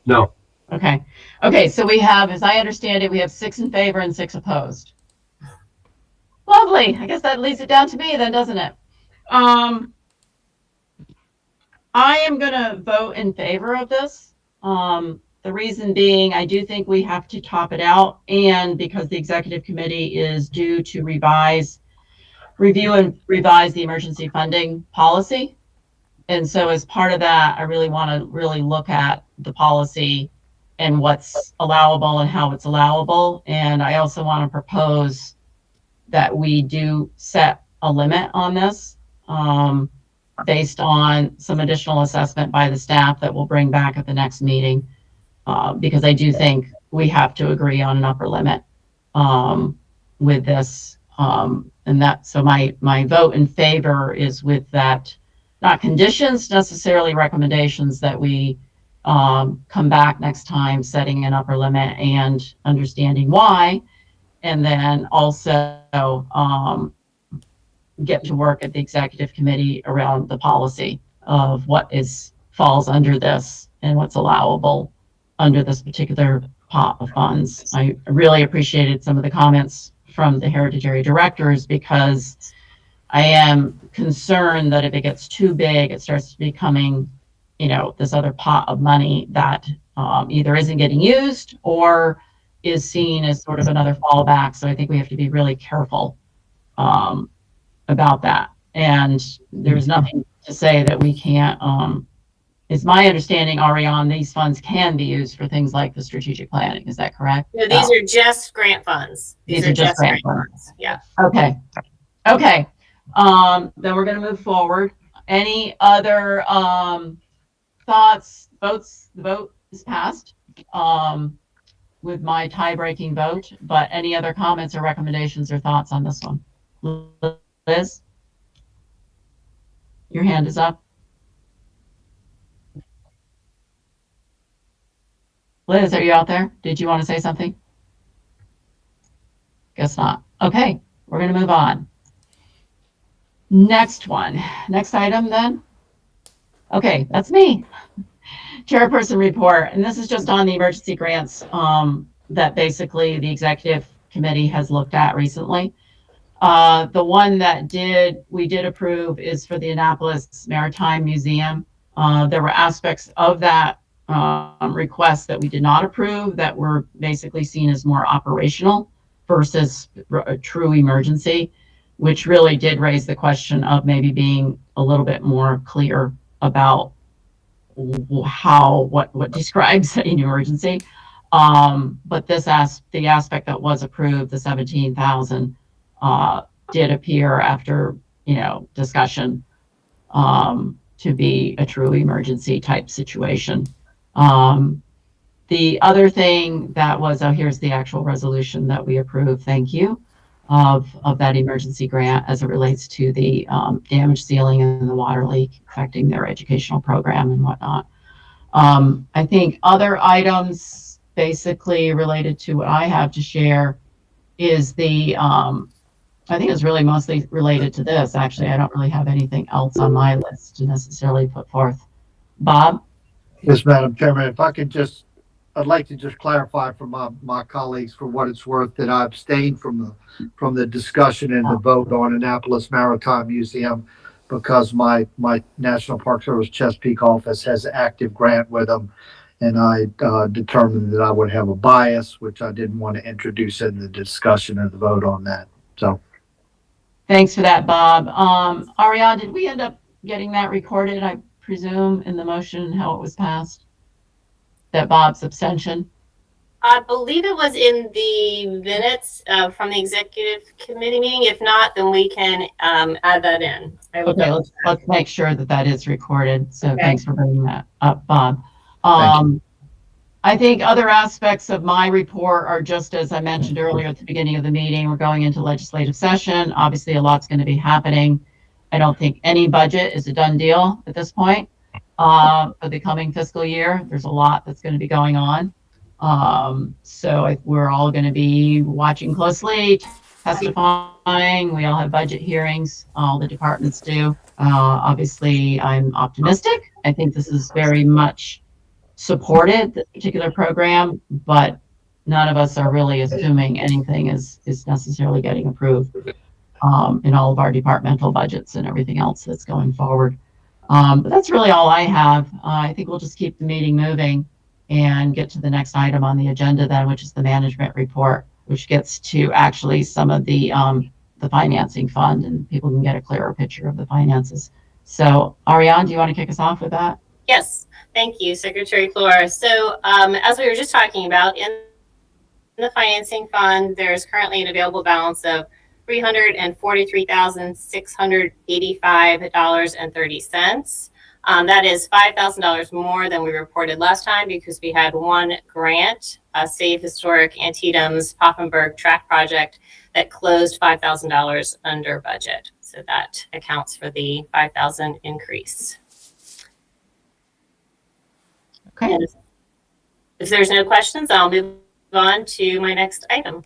No. Okay. Okay, so we have, as I understand it, we have 6 in favor and 6 opposed. Lovely. I guess that leaves it down to me then, doesn't it? I am going to vote in favor of this. The reason being, I do think we have to top it out, and because the executive committee is due to review and revise the emergency funding policy. And so as part of that, I really want to really look at the policy and what's allowable and how it's allowable. And I also want to propose that we do set a limit on this based on some additional assessment by the staff that we'll bring back at the next meeting. Because I do think we have to agree on an upper limit with this. And that, so my vote in favor is with that, not conditions, necessarily recommendations, that we come back next time setting an upper limit and understanding why, and then also get to work at the executive committee around the policy of what falls under this and what's allowable under this particular pot of funds. I really appreciated some of the comments from the Heritage Area directors, because I am concerned that if it gets too big, it starts becoming, this other pot of money that either isn't getting used or is seen as sort of another fallback. So I think we have to be really careful about that. And there's nothing to say that we can't, it's my understanding, Ariane, these funds can be used for things like the strategic planning. Is that correct? No, these are just grant funds. These are just grant funds. Yeah. Okay. Okay. Then we're going to move forward. Any other thoughts? Votes? The vote is passed with my tie-breaking vote. But any other comments or recommendations or thoughts on this one? Liz? Your hand is up. Liz, are you out there? Did you want to say something? Guess not. Okay, we're going to move on. Next one. Next item then. Okay, that's me. Chairperson report. And this is just on the emergency grants that basically the executive committee has looked at recently. The one that we did approve is for the Annapolis Maritime Museum. There were aspects of that requests that we did not approve that were basically seen as more operational versus a true emergency, which really did raise the question of maybe being a little bit more clear about what describes an emergency. But the aspect that was approved, the 17,000, did appear after discussion to be a true emergency type situation. The other thing that was, here's the actual resolution that we approved, thank you, of that emergency grant as it relates to the damaged ceiling and the water leak affecting their educational program and whatnot. I think other items basically related to what I have to share is I think it's really mostly related to this. Actually, I don't really have anything else on my list to necessarily put forth. Bob? Yes, Madam Chairman, if I could just I'd like to just clarify for my colleagues, for what it's worth, that I abstained from the discussion and the vote on Annapolis Maritime Museum because my National Park Service Chesapeake office has an active grant with them. And I determined that I would have a bias, which I didn't want to introduce in the discussion and the vote on that. So Thanks for that, Bob. Ariane, did we end up getting that recorded, I presume, in the motion, how it was passed? That Bob's abstention? I believe it was in the minutes from the executive committee meeting. If not, then we can add that in. Okay, let's make sure that that is recorded. So Okay. thanks for bringing that up, Bob. I think other aspects of my report are just as I mentioned earlier at the beginning of the meeting. We're going into legislative session. Obviously, a lot's going to be happening. I don't think any budget is a done deal at this point for the coming fiscal year. There's a lot that's going to be going on. So we're all going to be watching closely, testifying. We all have budget hearings. All the departments do. Obviously, I'm optimistic. I think this is very much supported, this particular program, but none of us are really assuming anything is necessarily getting approved in all of our departmental budgets and everything else that's going forward. But that's really all I have. I think we'll just keep the meeting moving and get to the next item on the agenda then, which is the management report, which gets to actually some of the financing fund, and people can get a clearer picture of the finances. So Ariane, do you want to kick us off with that? Yes, thank you, Secretary Flora. So as we were just talking about, in the financing fund, there's currently an available balance of $343,685.30. That is $5,000 more than we reported last time because we had one grant, Save Historic Antietam's Poffenburg Track Project, that closed $5,000 under budget. So that accounts for the $5,000 increase. Okay. And if there's no questions, I'll move on to my next item.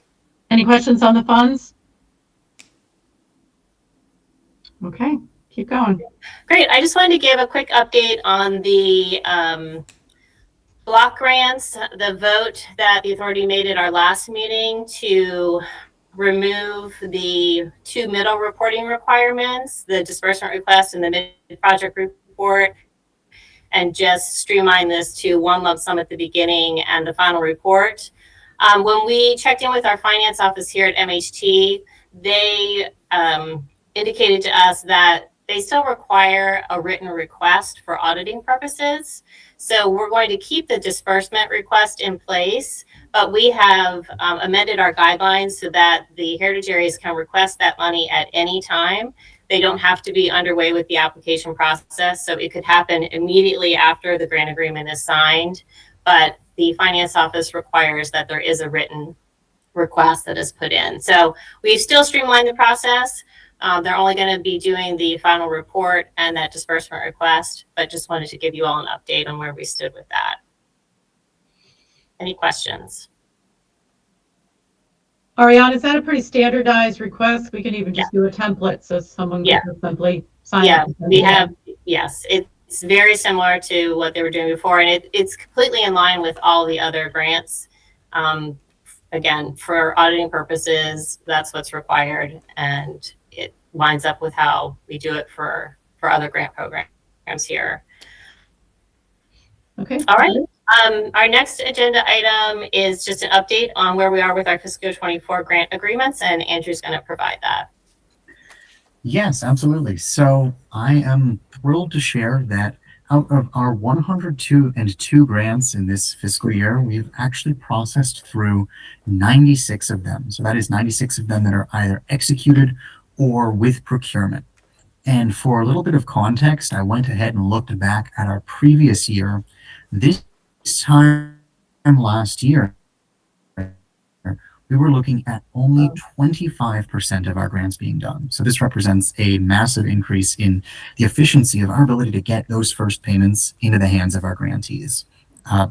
Any questions on the funds? Okay, keep going. Great. I just wanted to give a quick update on the block grants, the vote that the authority made at our last meeting to remove the two middle reporting requirements, the disbursement request and the mid-project report, and just streamline this to one lump sum at the beginning and the final report. When we checked in with our finance office here at MHT, they indicated to us that they still require a written request for auditing purposes. So we're going to keep the disbursement request in place, but we have amended our guidelines so that the heritage areas can request that money at any time. They don't have to be underway with the application process. So it could happen immediately after the grant agreement is signed, but the finance office requires that there is a written request that is put in. So we've still streamlined the process. They're only going to be doing the final report and that disbursement request, but just wanted to give you all an update on where we stood with that. Any questions? Ariane, is that a pretty standardized request? We can even just do a template so someone can just simply sign Yeah, it. we have, yes, it's very similar to what they were doing before, and it's completely in line with all the other grants. Again, for auditing purposes, that's what's required, and it lines up with how we do it for other grant programs here. Okay. All right. Our next agenda item is just an update on where we are with our fiscal 24 grant agreements, and Andrew's going to provide that. Yes, absolutely. So I am thrilled to share that out of our 102 grants in this fiscal year, we've actually processed through 96 of them. So that is 96 of them that are either executed or with procurement. And for a little bit of context, I went ahead and looked back at our previous year. This time last year, we were looking at only 25% of our grants being done. So this represents a massive increase in the efficiency of our ability to get those first payments into the hands of our grantees.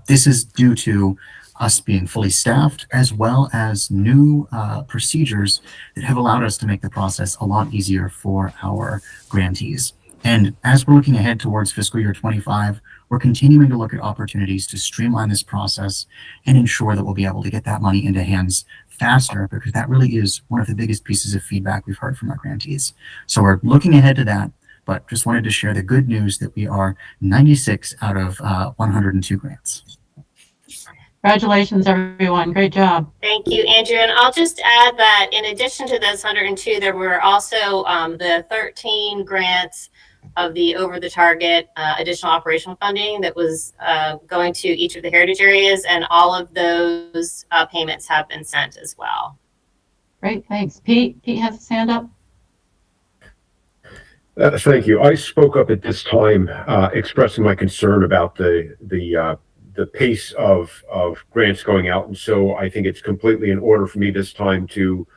This is due to us being fully staffed, as well as new procedures that have allowed us to make the process a lot easier for our grantees. And as we're looking ahead towards fiscal year 25, we're continuing to look at opportunities to streamline this process and ensure that we'll be able to get that money into hands faster, because that really is one of the biggest pieces of feedback we've heard from our grantees. So we're looking ahead to that, but just wanted to share the good news that we are 96 out of 102 grants. Congratulations, everyone. Great job. Thank you, Andrew. And I'll just add that in addition to those 102, there were also the 13 grants of the over the target additional operational funding that was going to each of the heritage areas, and all of those payments have been sent as well. Great, thanks. Pete has his hand up. Thank you. I spoke up at this time expressing my concern about the pace of grants going out, and so I think it's completely in order for me this time to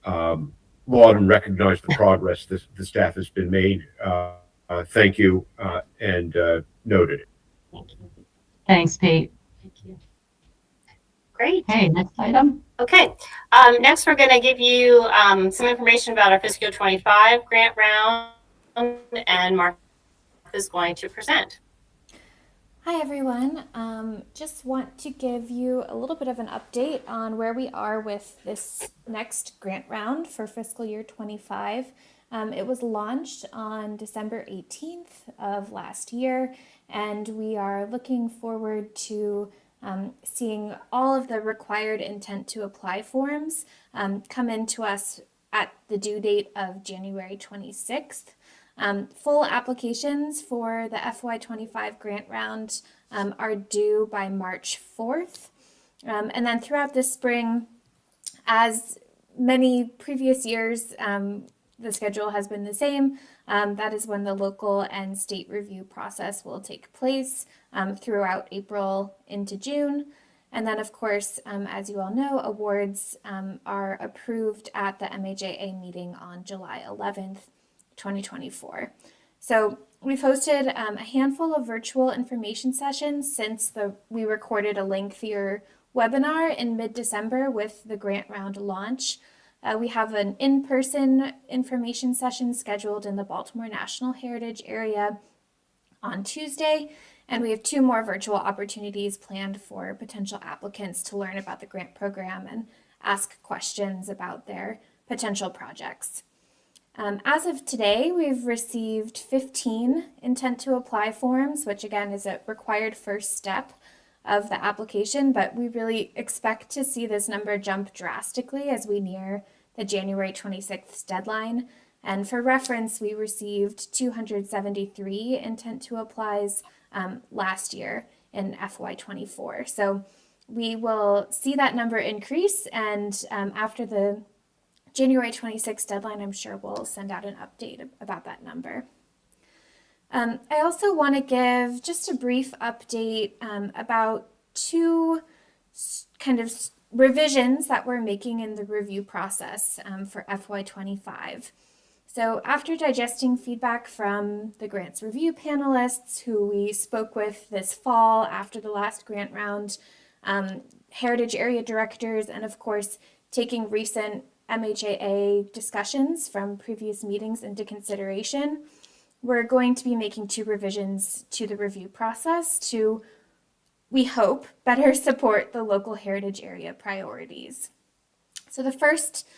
laud and recognize the progress the staff has been made. Thank you, and noted. Thanks, Pete. Thank you. Great. Hey, next item. Okay. Next, we're going to give you some information about our fiscal year 25 grant round, and Martha is going to present. Hi everyone. Just want to give you a little bit of an update on where we are with this next grant round for fiscal year 25. It was launched on December 18th of last year, and we are looking forward to seeing all of the required intent to apply forms come into us at the due date of January 26th. Full applications for the FY25 grant round are due by March 4th. And then throughout the spring, as many previous years, the schedule has been the same. That is when the local and state review process will take place throughout April into June. And then, of course, as you all know, awards are approved at the MHAA meeting on July 11th, 2024. So we've hosted a handful of virtual information sessions since we recorded a lengthier webinar in mid-December with the grant round launch. We have an in-person information session scheduled in the Baltimore National Heritage area on Tuesday, and we have 2 more virtual opportunities planned for potential applicants to learn about the grant program and ask questions about their potential projects. As of today, we've received 15 intent to apply forms, which again is a required first step of the application, but we really expect to see this number jump drastically as we near the January 26th deadline. And for reference, we received 273 intent to applies last year in FY24. So we will see that number increase, and after the January 26th deadline, I'm sure we'll send out an update about that number. I also want to give just a brief update about 2 kind of revisions that we're making in the review process for FY25. So after digesting feedback from the grants review panelists who we spoke with this fall after the last grant round, heritage area directors, and of course, taking recent MHAA discussions from previous meetings into consideration, we're going to be making 2 revisions to the review process to, we hope, better support the local heritage area priorities. So the first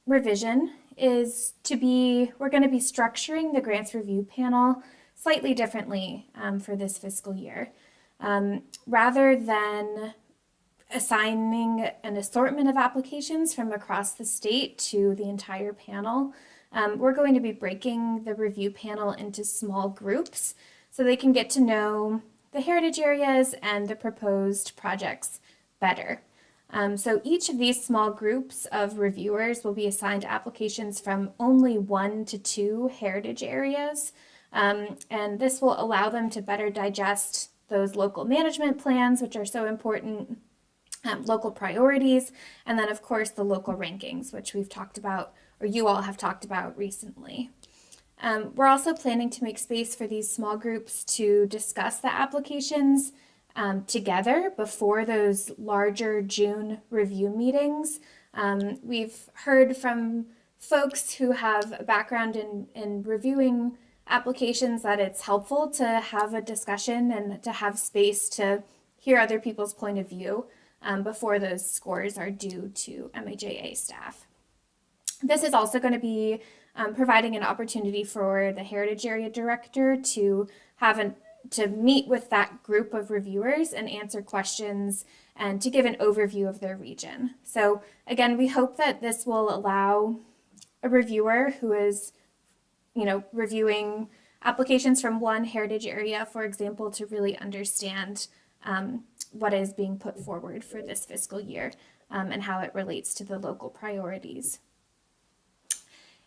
revision is we're going to be structuring the grants review panel slightly differently for this fiscal year. Rather than assigning an assortment of applications from across the state to the entire panel, we're going to be breaking the review panel into small groups so they can get to know the heritage areas and the proposed projects better. So each of these small groups of reviewers will be assigned applications from only 1 to 2 heritage areas, and this will allow them to better digest those local management plans, which are so important, local priorities, and then of course the local rankings, which we've talked about, or you all have talked about recently. We're also planning to make space for these small groups to discuss the applications together before those larger June review meetings. We've heard from folks who have a background in reviewing applications that it's helpful to have a discussion and to have space to hear other people's point of view before those scores are due to MHAA staff. This is also going to be providing an opportunity for the Heritage Area Director to to meet with that group of reviewers and answer questions and to give an overview of their region. So again, we hope that this will allow a reviewer who is, reviewing applications from one heritage area, for example, to really understand what is being put forward for this fiscal year and how it relates to the local priorities.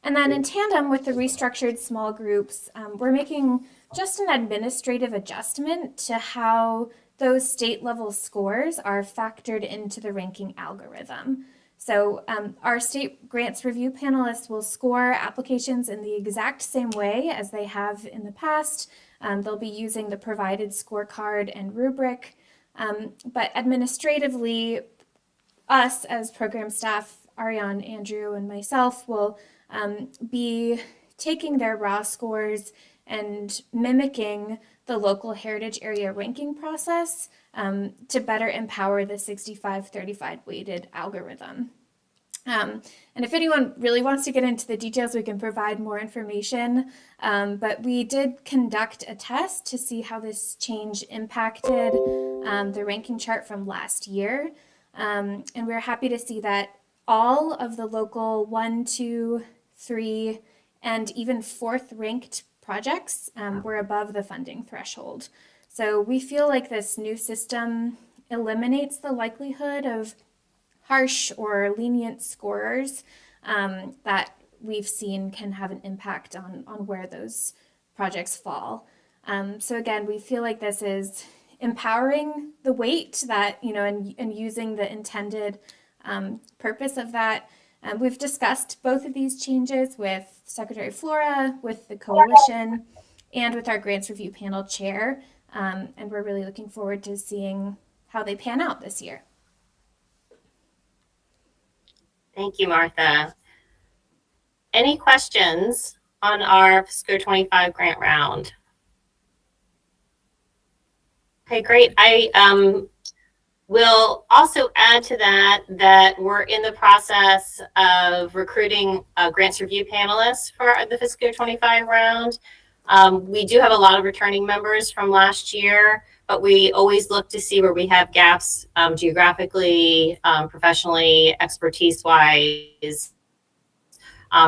And then in tandem with the restructured small groups, we're making just an administrative adjustment to how those state level scores are factored into the ranking algorithm. So our state grants review panelists will score applications in the exact same way as they have in the past. They'll be using the provided scorecard and rubric, but administratively, us as program staff, Ariane, Andrew, and myself will be taking their raw scores and mimicking the local heritage area ranking process to better empower the 65-35 weighted algorithm. And if anyone really wants to get into the details, we can provide more information. But we did conduct a test to see how this change impacted the ranking chart from last year. And we're happy to see that all of the local 1, 2, 3, and even 4th ranked projects were above the funding threshold. So we feel like this new system eliminates the likelihood of harsh or lenient scorers that we've seen can have an impact on where those projects fall. So again, we feel like this is empowering the weight that, and using the intended purpose of that. We've discussed both of these changes with Secretary Flora, with the coalition, and with our grants review panel chair. And we're really looking forward to seeing how they pan out this year. Thank you, Martha. Any questions on our fiscal year 25 grant round? Okay, great. I will also add to that we're in the process of recruiting grants review panelists for the fiscal year 25 round. We do have a lot of returning members from last year, but we always look to see where we have gaps geographically, professionally, expertise-wise,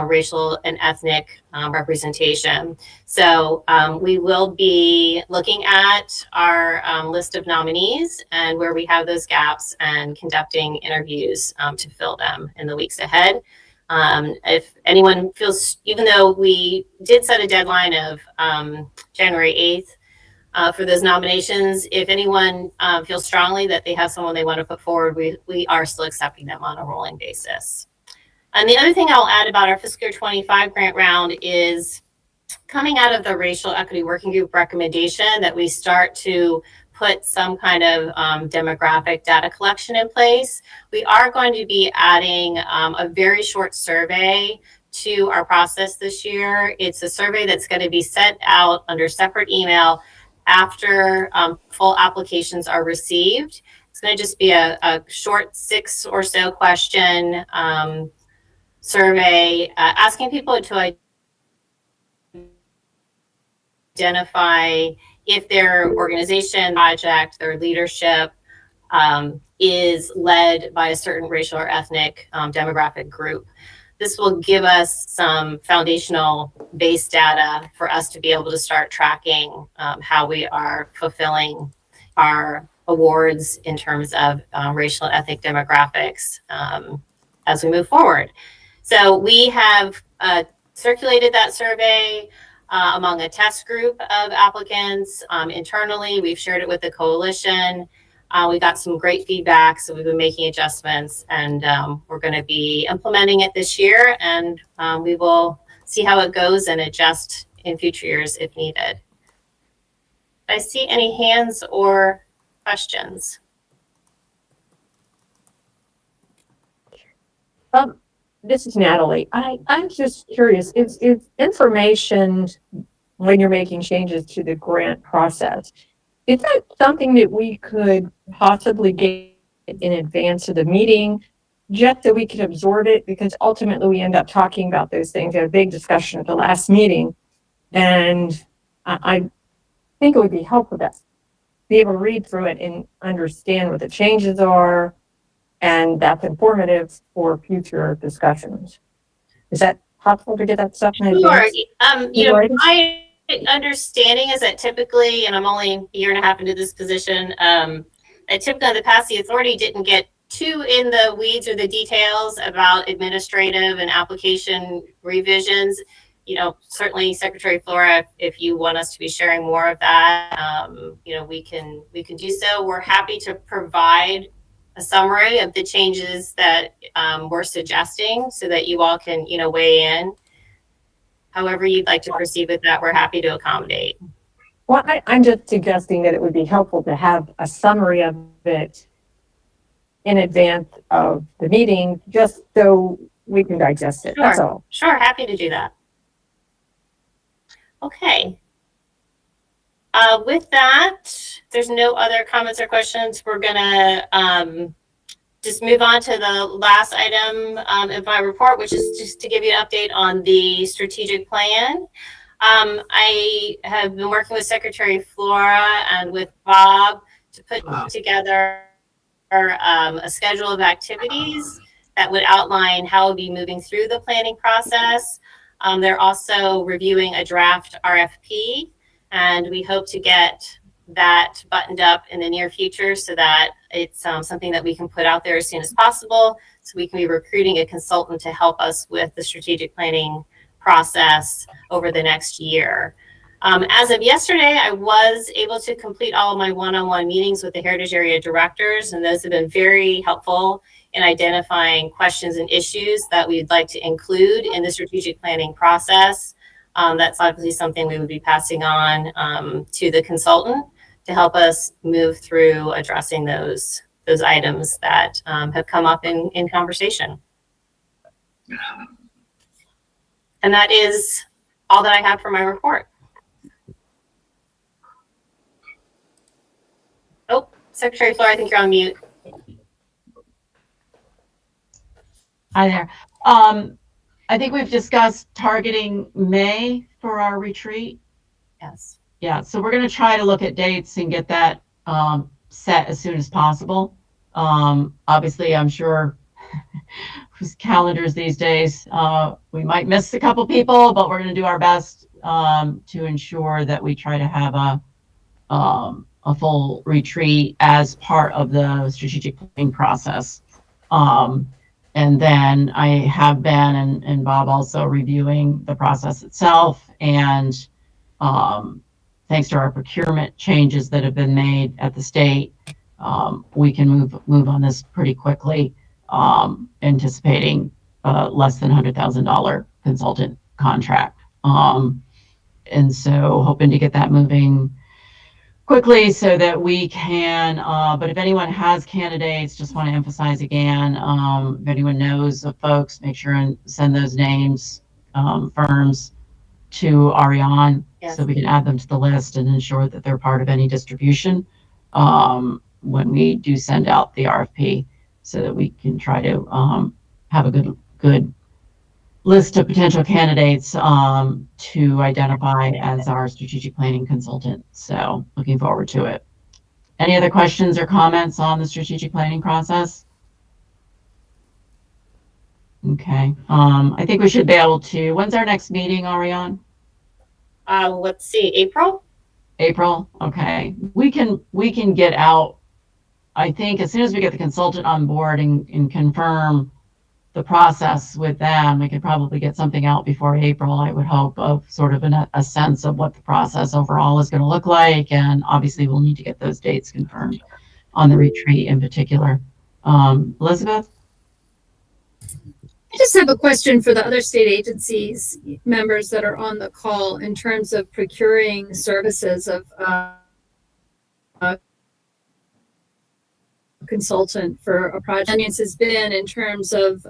racial and ethnic representation. So we will be looking at our list of nominees and where we have those gaps and conducting interviews to fill them in the weeks ahead. If anyone feels, even though we did set a deadline of January 8th for those nominations, if anyone feels strongly that they have someone they want to put forward, we are still accepting them on a rolling basis. And the other thing I'll add about our fiscal year 25 grant round is coming out of the Racial Equity Working Group recommendation that we start to put some kind of demographic data collection in place. We are going to be adding a very short survey to our process this year. It's a survey that's going to be sent out under separate email after full applications are received. It's going to just be a short 6 or so question survey asking people to identify if their organization, project, their leadership is led by a certain racial or ethnic demographic group. This will give us some foundational base data for us to be able to start tracking how we are fulfilling our awards in terms of racial and ethnic demographics as we move forward. So we have circulated that survey among a test group of applicants internally. We've shared it with the coalition. We got some great feedback, so we've been making adjustments, and we're going to be implementing it this year, and we will see how it goes and adjust in future years if needed. Do I see any hands or questions? This is Natalie. I'm just curious, is information when you're making changes to the grant process. Is that something that we could possibly get in advance of the meeting, just so we could absorb it? Because ultimately we end up talking about those things. We had a big discussion at the last meeting, and I think it would be helpful to be able to read through it and understand what the changes are, and that's informative for future discussions. Is that possible to get that stuff in Sure. advance? My understanding is that typically, and I'm only a year and a half into this position, that typically in the past, the authority didn't get too in the weeds or the details about administrative and application revisions. Certainly Secretary Flora, if you want us to be sharing more of that, we can do so. We're happy to provide a summary of the changes that we're suggesting so that you all can, weigh in. However you'd like to proceed with that, we're happy to accommodate. Well, I'm just suggesting that it would be helpful to have a summary of it in advance of the meeting, just so we can digest it. That's all. Sure, happy to do that. Okay. With that, if there's no other comments or questions, we're gonna just move on to the last item in my report, which is just to give you an update on the strategic plan. I have been working with Secretary Flora and with Bob to put together a schedule of activities that would outline how we'll be moving through the planning process. They're also reviewing a draft RFP, and we hope to get that buttoned up in the near future so that it's something that we can put out there as soon as possible, so we can be recruiting a consultant to help us with the strategic planning process over the next year. As of yesterday, I was able to complete all of my one-on-one meetings with the Heritage Area directors, and those have been very helpful in identifying questions and issues that we'd like to include in the strategic planning process. That's obviously something we would be passing on to the consultant to help us move through addressing those items that have come up in conversation. And that is all that I have for my report. Oh, Secretary Flora, I think you're on mute. Hi there. I think we've discussed targeting May for our retreat. Yes. Yeah, so we're going to try to look at dates and get that set as soon as possible. Obviously, I'm sure whose calendars these days, we might miss a couple people, but we're going to do our best to ensure that we try to have a full retreat as part of the strategic planning process. And then I have been, and Bob also, reviewing the process itself, and thanks to our procurement changes that have been made at the state, we can move on this pretty quickly, anticipating less than $100,000 consultant contract. And so hoping to get that moving quickly so that we can, but if anyone has candidates, just want to emphasize again, if anyone knows of folks, make sure and send those names, firms to Ariane, Yes. so we can add them to the list and ensure that they're part of any distribution when we do send out the RFP, so that we can try to have a good list of potential candidates to identify as our strategic planning consultant. So looking forward to it. Any other questions or comments on the strategic planning process? Okay. I think we should be able to, when's our next meeting, Ariane? Let's see, April? April, okay. We can get out, I think, as soon as we get the consultant on board and confirm the process with them, we could probably get something out before April, I would hope, of sort of a sense of what the process overall is going to look like. And obviously we'll need to get those dates confirmed on the retreat in particular. Elizabeth? I just have a question for the other state agencies members that are on the call in terms of procuring services of consultant for a project. Has been in terms of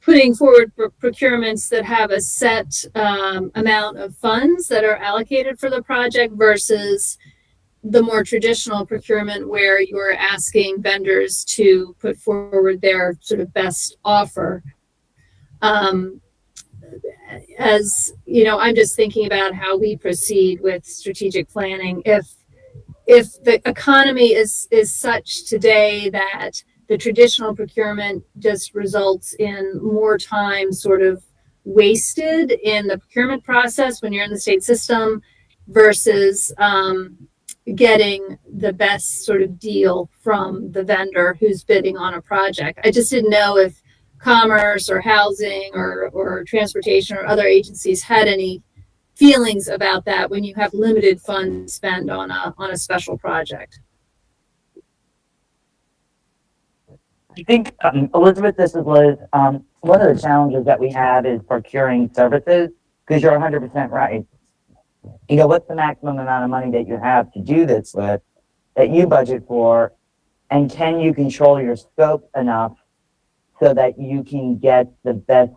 putting forward procurements that have a set amount of funds that are allocated for the project versus the more traditional procurement where you're asking vendors to put forward their sort of best offer. As you know, I'm just thinking about how we proceed with strategic planning. If the economy is such today that the traditional procurement just results in more time sort of wasted in the procurement process when you're in the state system versus getting the best sort of deal from the vendor who's bidding on a project. I just didn't know if Commerce or Housing or Transportation or other agencies had any feelings about that when you have limited funds to spend on a special project. I think, Elizabeth, this is Liz. One of the challenges that we have is procuring services, because you're 100% right. You know, what's the maximum amount of money that you have to do this with, that you budget for, and can you control your scope enough so that you can get the best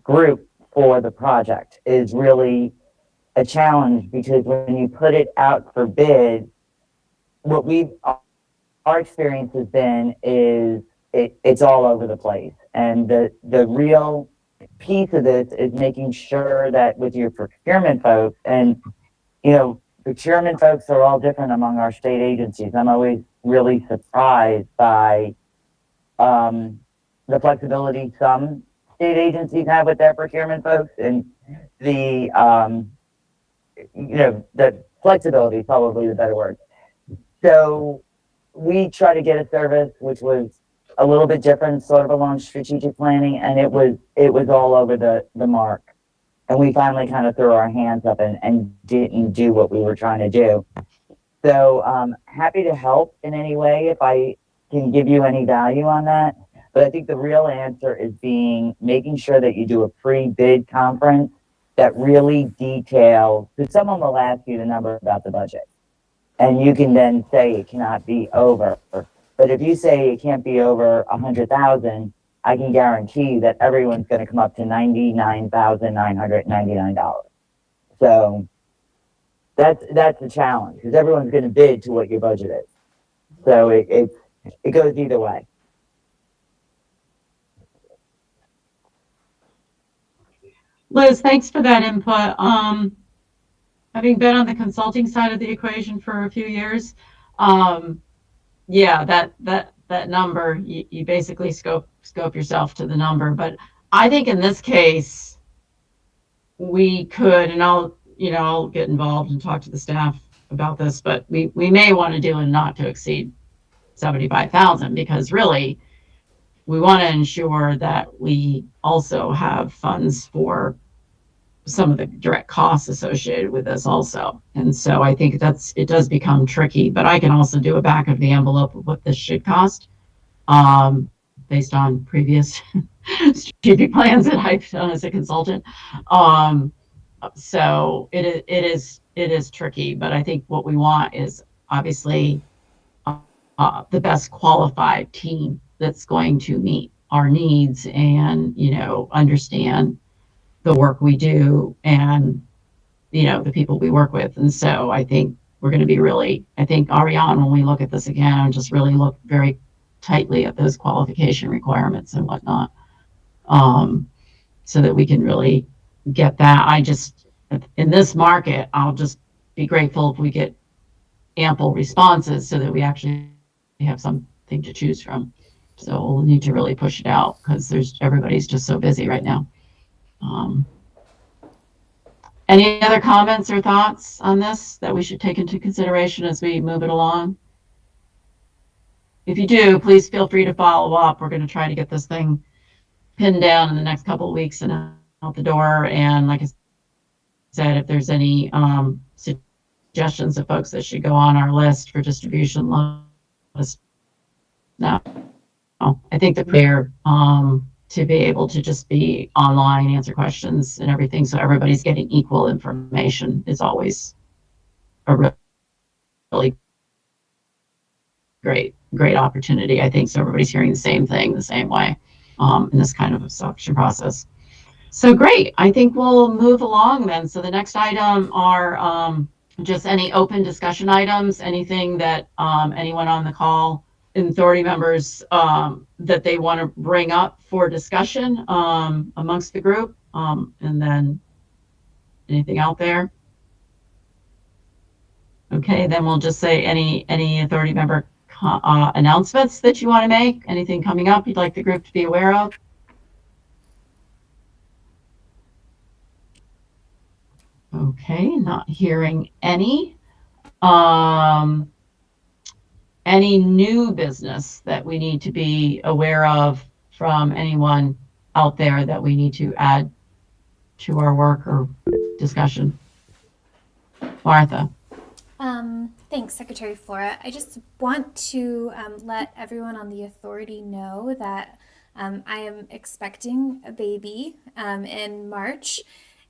group for the project is really a challenge, because when you put it out for bid, what our experience has been is it's all over the place. And the real piece of this is making sure that with your procurement folks, and you know, procurement folks are all different among our state agencies. I'm always really surprised by the flexibility some state agencies have with their procurement folks, and the the flexibility is probably the better word. So we try to get a service which was a little bit different, sort of along strategic planning, and it was all over the mark. And we finally kind of threw our hands up and didn't do what we were trying to do. So happy to help in any way if I can give you any value on that. But I think the real answer is making sure that you do a pre-bid conference that really details, because someone will ask you the number about the budget. And you can then say it cannot be over. But if you say it can't be over 100,000, I can guarantee that everyone's going to come up to $99,999. So that's the challenge, because everyone's going to bid to what your budget is. So it goes either way. Liz, thanks for that input. Having been on the consulting side of the equation for a few years, yeah, that number, you basically scope yourself to the number. But I think in this case, we could, and I'll get involved and talk to the staff about this, but we may want to do a not to exceed 75,000, because really we want to ensure that we also have funds for some of the direct costs associated with this also. And so I think it does become tricky, but I can also do a back of the envelope of what this should cost, based on previous strategic plans that I've done as a consultant. So it is tricky, but I think what we want is obviously the best qualified team that's going to meet our needs and, understand the work we do and, the people we work with. And so I think we're going to be Ariane, when we look at this again, just really look very tightly at those qualification requirements and whatnot, so that we can really get that. In this market, I'll just be grateful if we get ample responses so that we actually have something to choose from. So we'll need to really push it out, because everybody's just so busy right now. Any other comments or thoughts on this that we should take into consideration as we move it along? If you do, please feel free to follow up. We're going to try to get this thing pinned down in the next couple of weeks and out the door. And like I said, if there's any suggestions of folks that should go on our list for distribution, let us know. I think that they're to be able to just be online, answer questions and everything, so everybody's getting equal information is always a really great opportunity, I think. So everybody's hearing the same thing the same way. in this kind of a selection process. So great. I think we'll move along then. So the next item are just any open discussion items, anything that anyone on the call and authority members that they want to bring up for discussion amongst the group, and then anything out there. Okay, then we'll just say any authority member announcements that you want to make, anything coming up you'd like the group to be aware of. Okay, not hearing any. Any new business that we need to be aware of from anyone out there that we need to add to our work or discussion? Martha. Thanks, Secretary Flora. I just want to let everyone on the authority know that I am expecting a baby in March,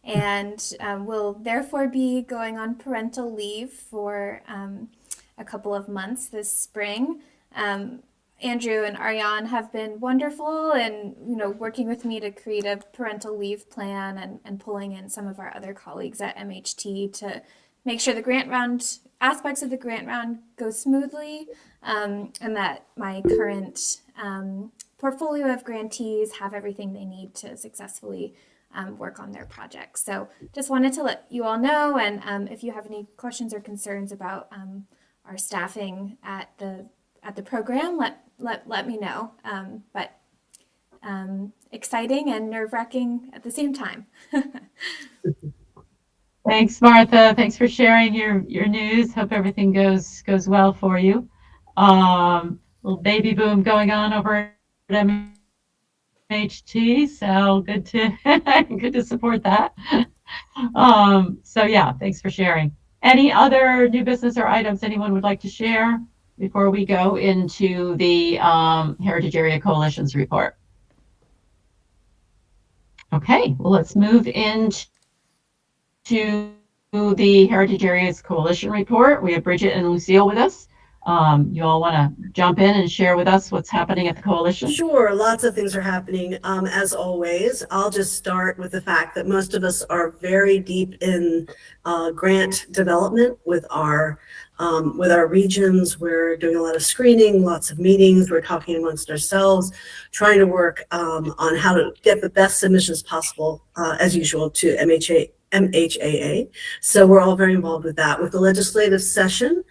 and will therefore be going on parental leave for a couple of months this spring. Andrew and Ariane have been wonderful and, working with me to create a parental leave plan and pulling in some of our other colleagues at MHT to make sure the grant round aspects of the grant round go smoothly, and that my current portfolio of grantees have everything they need to successfully work on their projects. So just wanted to let you all know, and if you have any questions or concerns about our staffing at the program, let me know. But exciting and nerve-wracking at the same time. Thanks, Martha. Thanks for sharing your news. Hope everything goes well for you. Little baby boom going on over at MHT, so good to support that. So yeah, thanks for sharing. Any other new business or items anyone would like to share before we go into the Heritage Area Coalition's report? Okay, well, let's move into the Heritage Areas Coalition report. We have Bridget and Lucille with us. You all want to jump in and share with us what's happening at the coalition? Sure, lots of things are happening. As always, I'll just start with the fact that most of us are very deep in grant development with our regions. We're doing a lot of screening, lots of meetings. We're talking amongst ourselves, trying to work on how to get the best submissions possible, as usual, to MHAA. So we're all very involved with that. With the legislative session,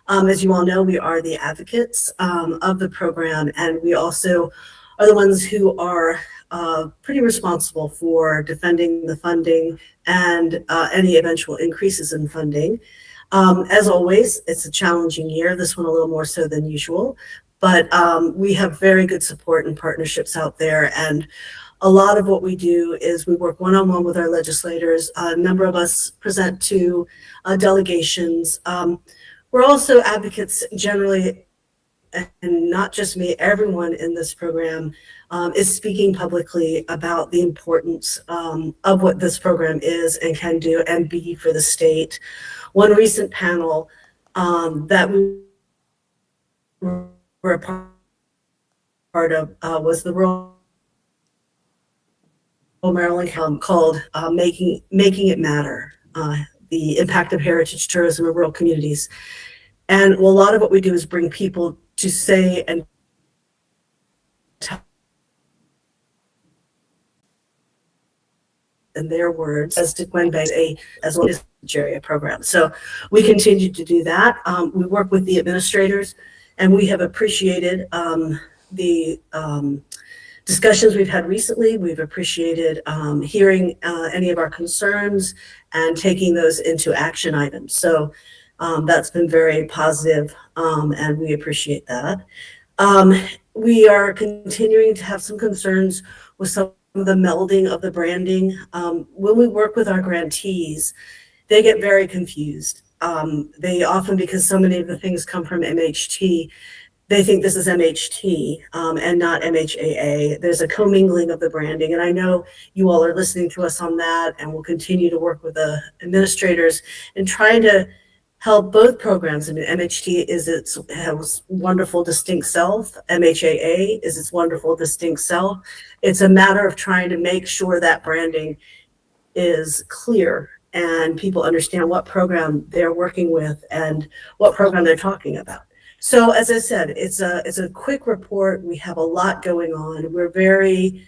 as you all know, we are the advocates of the program, and we also are the ones who are pretty responsible for defending the funding and any eventual increases in funding. As always, it's a challenging year, this one a little more so than usual, but we have very good support and partnerships out there, and a lot of what we do is we work one-on-one with our legislators. A number of us present to delegations. We're also advocates generally, and not just me, everyone in this program is speaking publicly about the importance of what this program is and can do and be for the state. One recent panel that we were a part of was the Rural Maryland called Making It Matter. The impact of heritage tourism in rural communities. And a lot of what we do is bring people to say and tell in their words as to Gwen Banks as well as the area program. So we continue to do that. We work with the administrators, and we have appreciated the discussions we've had recently. We've appreciated hearing any of our concerns and taking those into action items. So that's been very positive, and we appreciate that. We are continuing to have some concerns with some of the melding of the branding. When we work with our grantees, they get very confused. They often, because so many of the things come from MHT, they think this is MHT and not MHAA. There's a commingling of the branding, and I know you all are listening to us on that, and we'll continue to work with the administrators and trying to held both programs. I mean, MHT has wonderful distinct self. MHAA is its wonderful distinct self. It's a matter of trying to make sure that branding is clear and people understand what program they're working with and what program they're talking about. So as I said, it's a quick report. We have a lot going on. We're very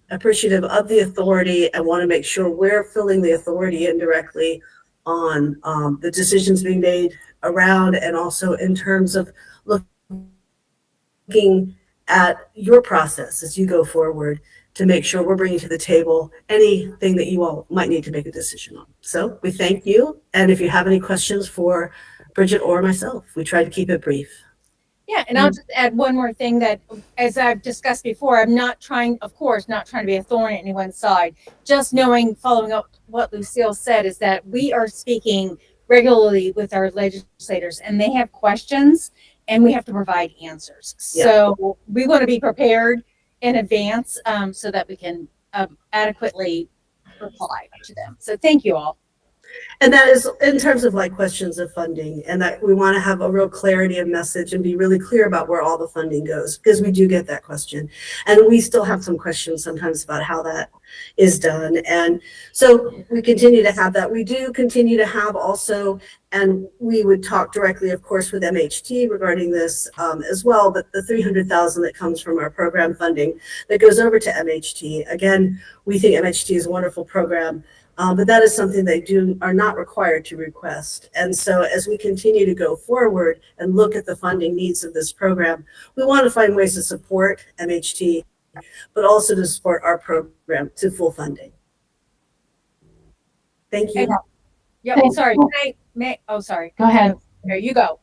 appreciative of the authority and want to make sure we're filling the authority indirectly on the decisions being made around, and also in terms of looking at your process as you go forward to make sure we're bringing to the table anything that you all might need to make a decision on. So we thank you. And if you have any questions for Bridget or myself, we try to keep it brief. Yeah, and I'll just add one more thing that, as I've discussed before, I'm not trying, of course, not trying to be a thorn in anyone's side. Just knowing, following up what Lucille said, is that we are speaking regularly with our legislators and they have questions and we have to provide answers. Yeah. So we want to be prepared in advance so that we can adequately reply to them. So thank you all. And that is in terms of like questions of funding, and that we want to have a real clarity of message and be really clear about where all the funding goes, because we do get that question. And we still have some questions sometimes about how that is done. And so we continue to have that. We do continue to have also, and we would talk directly, of course, with MHT regarding this as well, but the $300,000 that comes from our program funding that goes over to MHT. Again, we think MHT is a wonderful program. But that is something they are not required to request. And so as we continue to go forward and look at the funding needs of this program, we want to find ways to support MHT, but also to support our program to full funding. Thank you. Yeah, sorry. Sorry. Go ahead. There you go.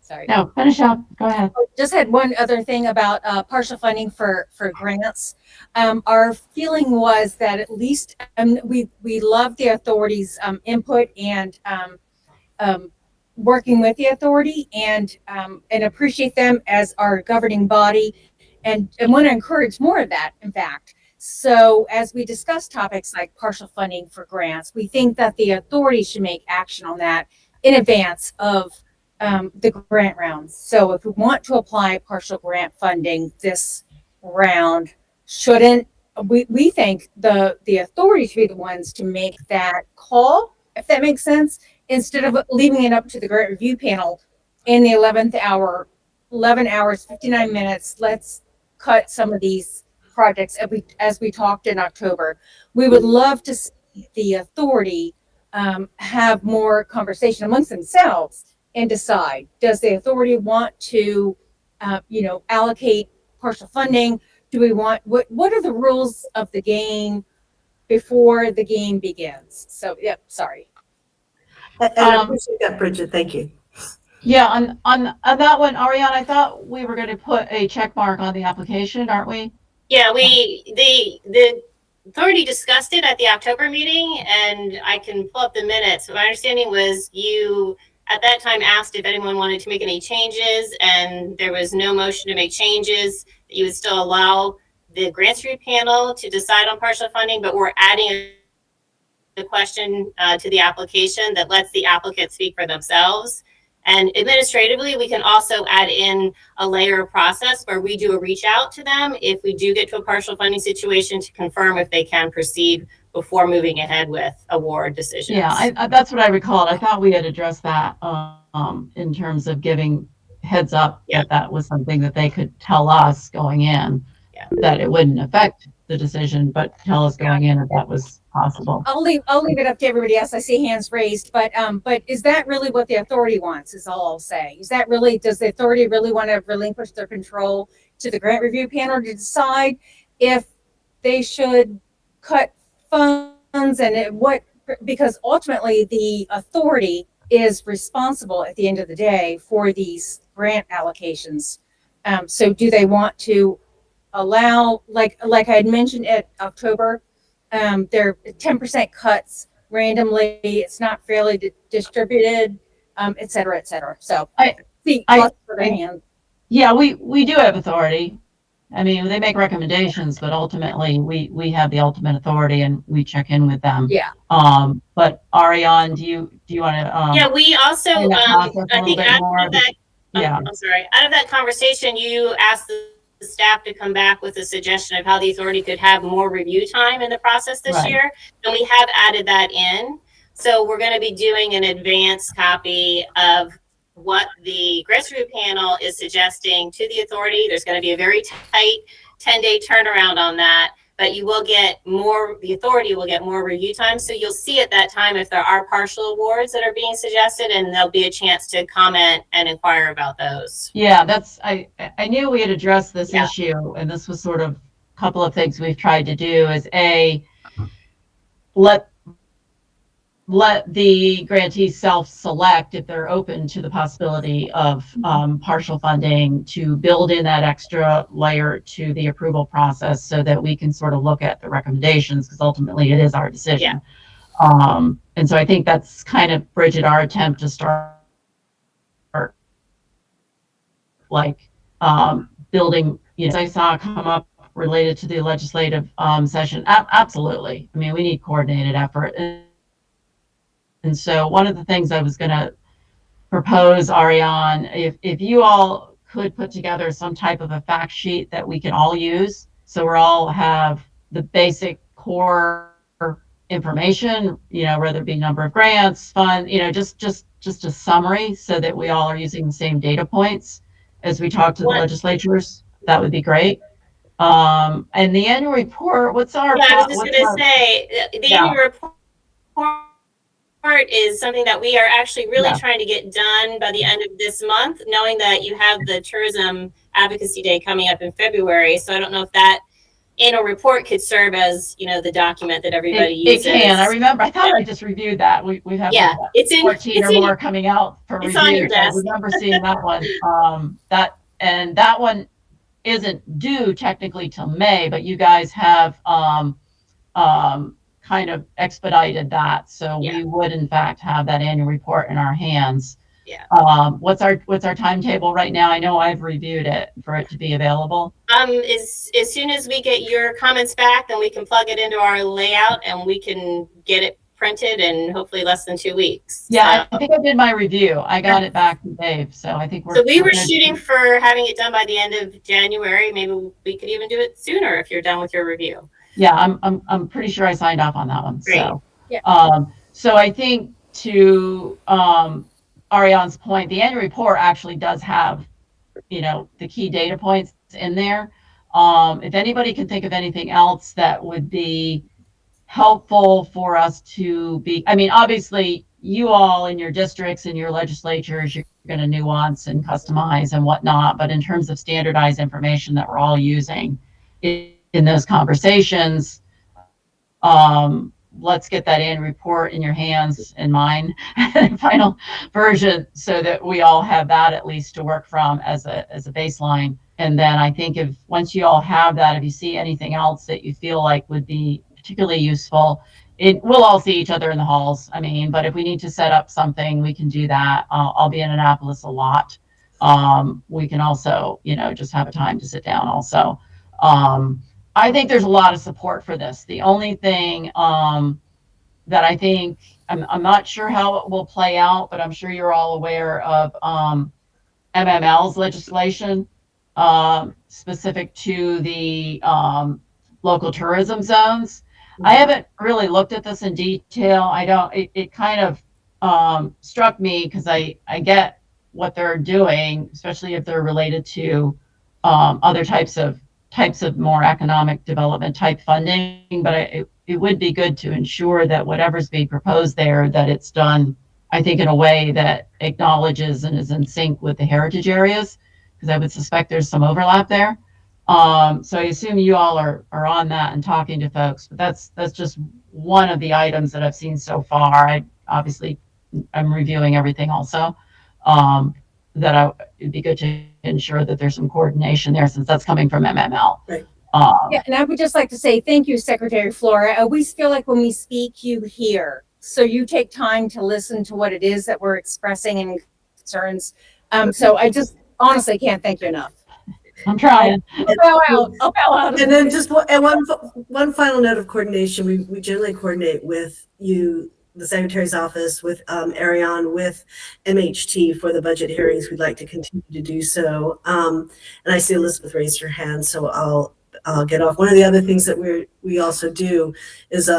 Sorry. No, finish up. Go ahead. Just had one other thing about partial funding for grants. Our feeling was that at least we love the authority's input and working with the authority and appreciate them as our governing body, and want to encourage more of that, in fact. So as we discuss topics like partial funding for grants, we think that the authority should make action on that in advance of the grant rounds. So if we want to apply partial grant funding this round, we think the authority should be the ones to make that call, if that makes sense, instead of leaving it up to the grant review panel in the 11th hour, 11 hours, 59 minutes. Let's cut some of these projects as we talked in October. We would love to see the authority have more conversation amongst themselves and decide, does the authority want to, allocate partial funding? Do we want, what are the rules of the game before the game begins? So, yeah, sorry. And I appreciate that, Bridget. Thank you. Yeah, on that one, Ariane, I thought we were going to put a check mark on the application, aren't we? Yeah, the authority discussed it at the October meeting, and I can pull up the minutes. My understanding was you at that time asked if anyone wanted to make any changes, and there was no motion to make changes. You would still allow the grants review panel to decide on partial funding, but we're adding the question to the application that lets the applicant speak for themselves. And administratively, we can also add in a layer of process where we do a reach out to them if we do get to a partial funding situation to confirm if they can proceed before moving ahead with award decisions. Yeah, that's what I recalled. I thought we had addressed that in terms of giving heads up that was something that they could tell us going in, that it wouldn't affect the decision, but tell us going in if that was possible. I'll leave it up to everybody else. I see hands raised, but is that really what the authority wants? Is all I'll say. Is that really, does the authority really want to relinquish their control to the grant review panel to decide if they should cut funds and because ultimately the authority is responsible at the end of the day for these grant allocations. So do they want to allow, like I had mentioned at October, there are 10% cuts randomly. It's not fairly distributed, et cetera, et cetera. So yeah, we do have authority. I mean, they make recommendations, but ultimately we have the ultimate authority and we check in with them. Yeah. But Ariane, do do you want to? Yeah, we also, explain that process a I little think bit out more? of that, Yeah. I'm sorry, out of that conversation, you asked the staff to come back with a suggestion of how the authority could have more review time in the process this Right. year. And we have added that in. So we're going to be doing an advanced copy of what the grants review panel is suggesting to the authority. There's going to be a very tight 10-day turnaround on that, but you will get more, the authority will get more review time. So you'll see at that time if there are partial awards that are being suggested, and there'll be a chance to comment and inquire about those. Yeah, I knew we had addressed this Yeah. issue, and this was sort of a couple of things we've tried to do is let the grantees self-select if they're open to the possibility of partial funding, to build in that extra layer to the approval process so that we can sort of look at the recommendations, because ultimately it is our decision. And so I think that's kind of, Bridget, our attempt to start like building, I saw come up related to the legislative session. Absolutely. I mean, we need coordinated effort. And so one of the things I was going to propose, Ariane, if you all could put together some type of a fact sheet that we can all use, so we all have the basic core information, whether it be number of grants, fund, just a summary so that we all are using the same data points as we talk to the legislatures, that would be great. And the annual report, what's our? Yeah, I was just going to say, the annual report is something that we are actually really trying to get done by the end of this month, knowing that you have the Tourism Advocacy Day coming up in February. So I don't know if that annual report could serve as, the document that everybody uses. It can. I remember, I thought I just reviewed that. We have it's in 14 or more coming out for review. On your desk. I remember seeing that one. That one isn't due technically till May, but you guys have kind of expedited that, so we would in fact have that annual report in our hands. What's our timetable right now? I know I've reviewed it for it to be available. As soon as we get your comments back, then we can plug it into our layout and we can get it printed in hopefully less than 2 weeks. Yeah, I think I did my review. I got it back from Dave, so I think we were shooting for having it done by the end of January. Maybe we could even do it sooner if you're done with your review. Yeah, I'm pretty sure I signed off on that one. Great. So I think to Ariane's point, the annual report actually does have, the key data points in there. If anybody can think of anything else that would be helpful for us to be, obviously you all in your districts and your legislatures, you're going to nuance and customize and whatnot, but in terms of standardized information that we're all using in those conversations, let's get that annual report in your hands and mine, final version, so that we all have that at least to work from as a baseline. And then I think once you all have that, if you see anything else that you feel like would be particularly useful, we'll all see each other in the halls. But if we need to set up something, we can do that. I'll be in Annapolis a lot. We can also, just have a time to sit down also. I think there's a lot of support for this. The only thing that I think, I'm not sure how it will play out, but I'm sure you're all aware of MML's legislation specific to the local tourism zones. I haven't really looked at this in detail. It kind of struck me because I get what they're doing, especially if they're related to other types of more economic development type funding, but it would be good to ensure that whatever's being proposed there, that it's done, I think, in a way that acknowledges and is in sync with the heritage areas, because I would suspect there's some overlap there. So I assume you all are on that and talking to folks, but that's just one of the items that I've seen so far. I'm reviewing everything also. It'd be good to ensure that there's some coordination there, since that's coming from MML. Right. And I would just like to say thank you, Secretary Flora. I always feel like when we speak, you hear. So you take time to listen to what it is that we're expressing and concerns. So I just honestly can't thank you enough. I'm trying. I'll bow out. And then just one final note of coordination. We generally coordinate with you, the Secretary's office, with Ariane, with MHT for the budget hearings. We'd like to continue to do so. And I see Elizabeth raised her hand, so I'll get off. One of the other things that we also do is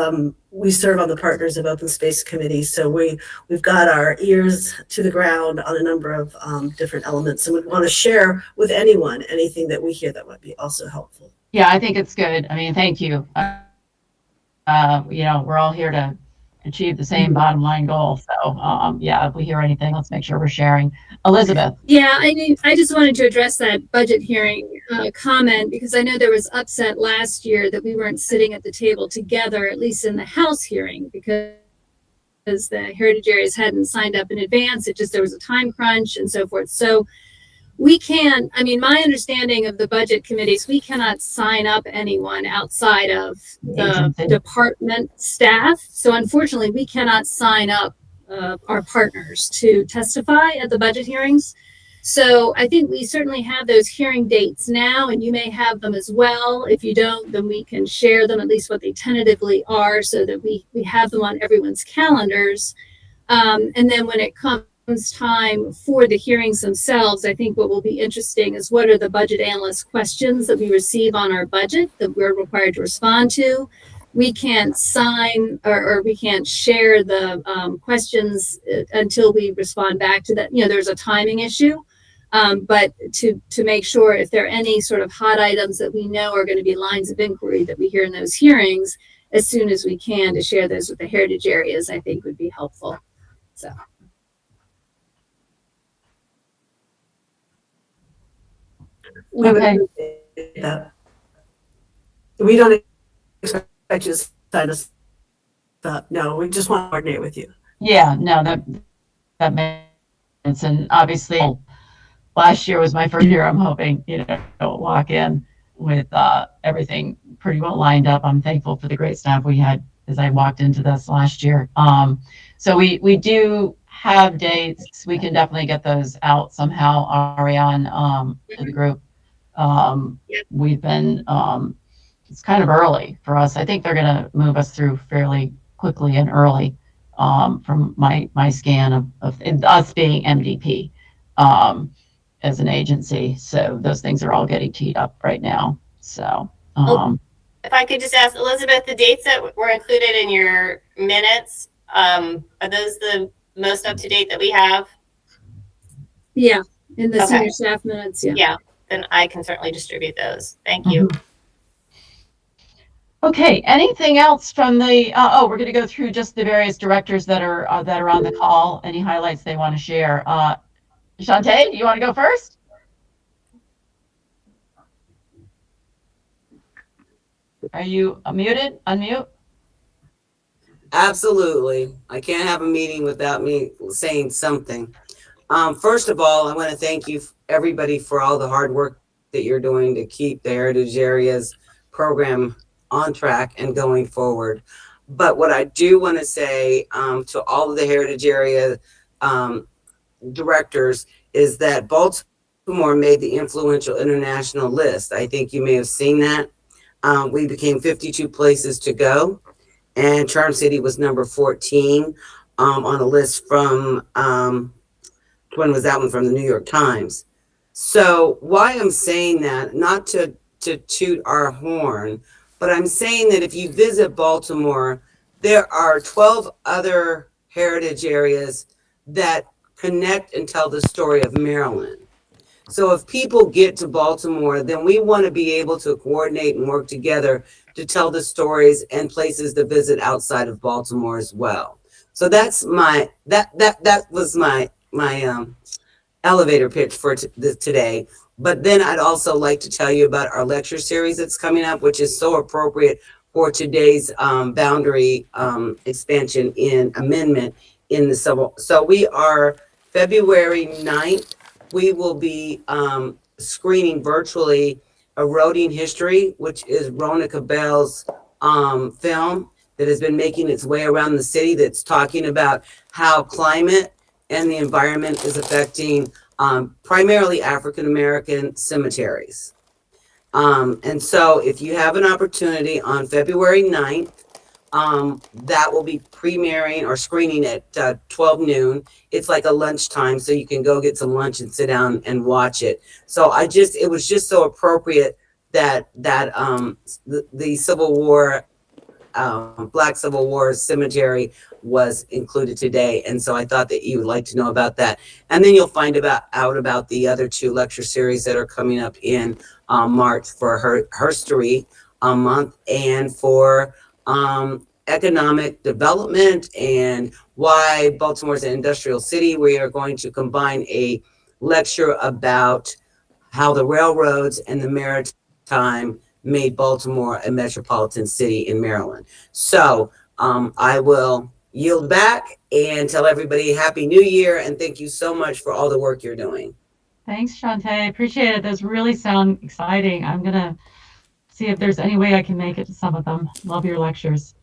we serve on the Partners of Open Space Committee. So we've got our ears to the ground on a number of different elements, and we want to share with anyone anything that we hear that would be also helpful. Yeah, I think it's good. I mean, thank you. We're all here to achieve the same bottom line goal. So yeah, if we hear anything, let's make sure we're sharing. Elizabeth. Yeah, I just wanted to address that budget hearing comment, because I know there was upset last year that we weren't sitting at the table together, at least in the House hearing, because the heritage areas hadn't signed up in advance. There was a time crunch and so forth. So we can't, my understanding of the budget committees, we cannot sign up anyone outside of the department staff. So unfortunately, we cannot sign up our partners to testify at the budget hearings. So I think we certainly have those hearing dates now, and you may have them as well. If you don't, then we can share them, at least what they tentatively are, so that we have them on everyone's calendars. And then when it comes time for the hearings themselves, I think what will be interesting is what are the budget analyst questions that we receive on our budget that we're required to respond to. We can't sign or we can't share the questions until we respond back to that. There's a timing issue, but to make sure if there are any sort of hot items that we know are going to be lines of inquiry that we hear in those hearings, as soon as we can, to share those with the heritage areas, I think would be helpful. So. Okay. We don't expect you to sign us up. No, we just want to coordinate with you. Yeah, no, that makes sense. And obviously, last year was my first year. I'm hoping, walk in with everything pretty well lined up. I'm thankful for the great staff we had as I walked into this last year. So we do have dates. We can definitely get those out somehow, Ariane, to the group. We've been, it's kind of early for us. I think they're going to move us through fairly quickly and early, from my scan of us being MDP as an agency. So those things are all getting teed up right now. So if I could just ask Elizabeth, the dates that were included in your minutes, are those the most up to date that we have? Yeah, in the Okay. senior staff minutes. Yeah, then I can certainly distribute those. Thank you. Okay, anything else from the, we're going to go through just the various directors that are on the call. Any highlights they want to share? Shantae, you want to go first? Are you muted? Unmute? Absolutely. I can't have a meeting without me saying something. First of all, I want to thank you, everybody, for all the hard work that you're doing to keep the Heritage Areas program on track and going forward. But what I do want to say to all of the Heritage Area directors is that Baltimore made the influential international list. I think you may have seen that. We became 52 places to go, and Charm City was number 14 on a list from, when was that one, from the New York Times. So why I'm saying that, not to toot our horn, but I'm saying that if you visit Baltimore, there are 12 other heritage areas that connect and tell the story of Maryland. So if people get to Baltimore, then we want to be able to coordinate and work together to tell the stories and places to visit outside of Baltimore as well. So that's that was my elevator pitch for today. But then I'd also like to tell you about our lecture series that's coming up, which is so appropriate for today's boundary expansion in amendment in the civil. So we are February 9th. We will be screening virtually Eroding History, which is Rona Cabell's film that has been making its way around the city, that's talking about how climate and the environment is affecting primarily African-American cemeteries. And so if you have an opportunity on February 9th, That will be premiering or screening at 12 noon. It's like a lunchtime, so you can go get some lunch and sit down and watch it. So it was just so appropriate that the Civil War, Black Civil War Cemetery was included today. And so I thought that you would like to know about that. And then you'll find out about the other 2 lecture series that are coming up in March for Herstory month, and for economic development and why Baltimore is an industrial city. We are going to combine a lecture about how the railroads and the maritime made Baltimore a metropolitan city in Maryland. So I will yield back and tell everybody Happy New Year, and thank you so much for all the work you're doing. Thanks, Shantae. Appreciate it. Those really sound exciting. I'm going to see if there's any way I can make it to some of them. Love your lectures.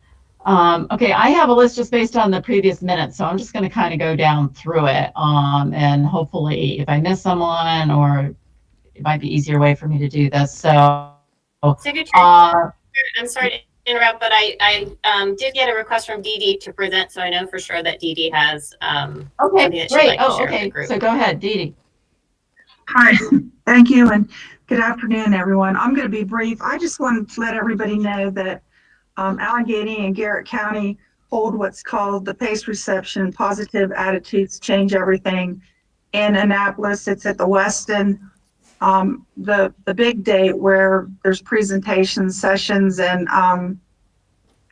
Okay, I have a list just based on the previous minutes, so I'm just going to kind of go down through it, and hopefully if I miss someone, or it might be easier way for me to do this. So, Secretary, I'm sorry to interrupt, but I did get a request from Dee Dee to present, so I know for sure that Dee Dee has something okay, that she'd great. like to Oh, share with the okay. group. So go ahead, Dee Dee. Hi, thank you, and good afternoon, everyone. I'm going to be brief. I just wanted to let everybody know that Allegheny and Garrett County hold what's called the PACE reception, Positive Attitudes Change Everything, in Annapolis. It's at the Westin. The big date where there's presentation sessions and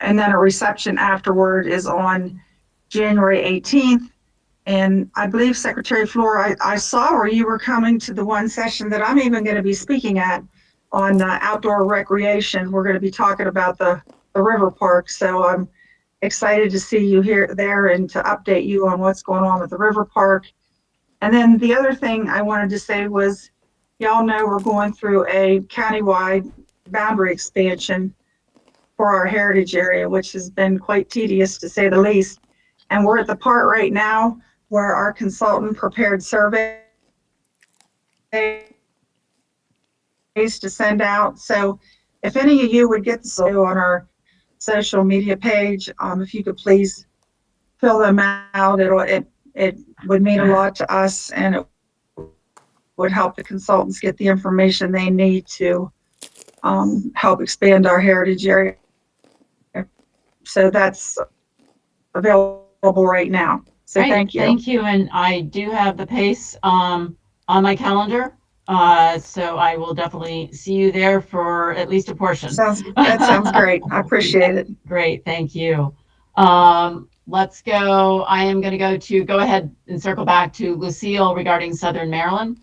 then a reception afterward is on January 18th. And I believe Secretary Flora, I saw where you were coming to the one session that I'm even going to be speaking at on outdoor recreation. We're going to be talking about the river park. So I'm excited to see you there and to update you on what's going on with the river park. And then the other thing I wanted to say was, y'all know we're going through a countywide boundary expansion for our heritage area, which has been quite tedious to say the least. And we're at the part right now where our consultant prepared surveys to send out. So if any of you would get this on our social media page, if you could please fill them out, it would mean a lot to us, and it would help the consultants get the information they need to help expand our heritage area. So that's available right now. So Great, thank you. Thank you. And I do have the PACE on my calendar. So I will definitely see you there for at least a portion. That sounds great. I appreciate it. Great. Thank you. Let's go. I am going to go ahead and circle back to Lucille regarding Southern Maryland.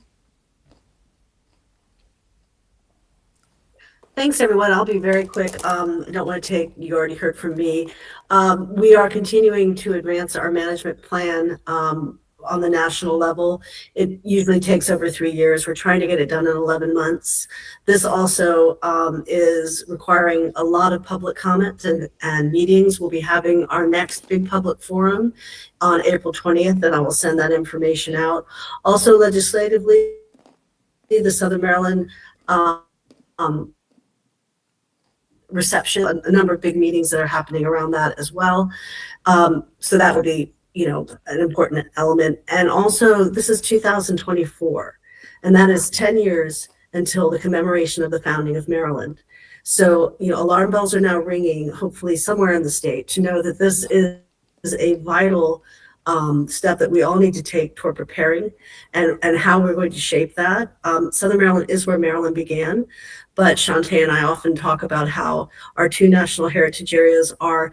Thanks, everyone. I'll be very quick. I don't want to take, you already heard from me. We are continuing to advance our management plan on the national level. It usually takes over 3 years. We're trying to get it done in 11 months. This also is requiring a lot of public comment and meetings. We'll be having our next big public forum on April 20th, and I will send that information out. Also legislatively, the Southern Maryland reception, a number of big meetings that are happening around that as well. So that would be, an important element. And also this is 2024, and that is 10 years until the commemoration of the founding of Maryland. So, alarm bells are now ringing, hopefully somewhere in the state, to know that this is a vital step that we all need to take toward preparing and how we're going to shape that. Southern Maryland is where Maryland began, but Shantae and I often talk about how our 2 national heritage areas are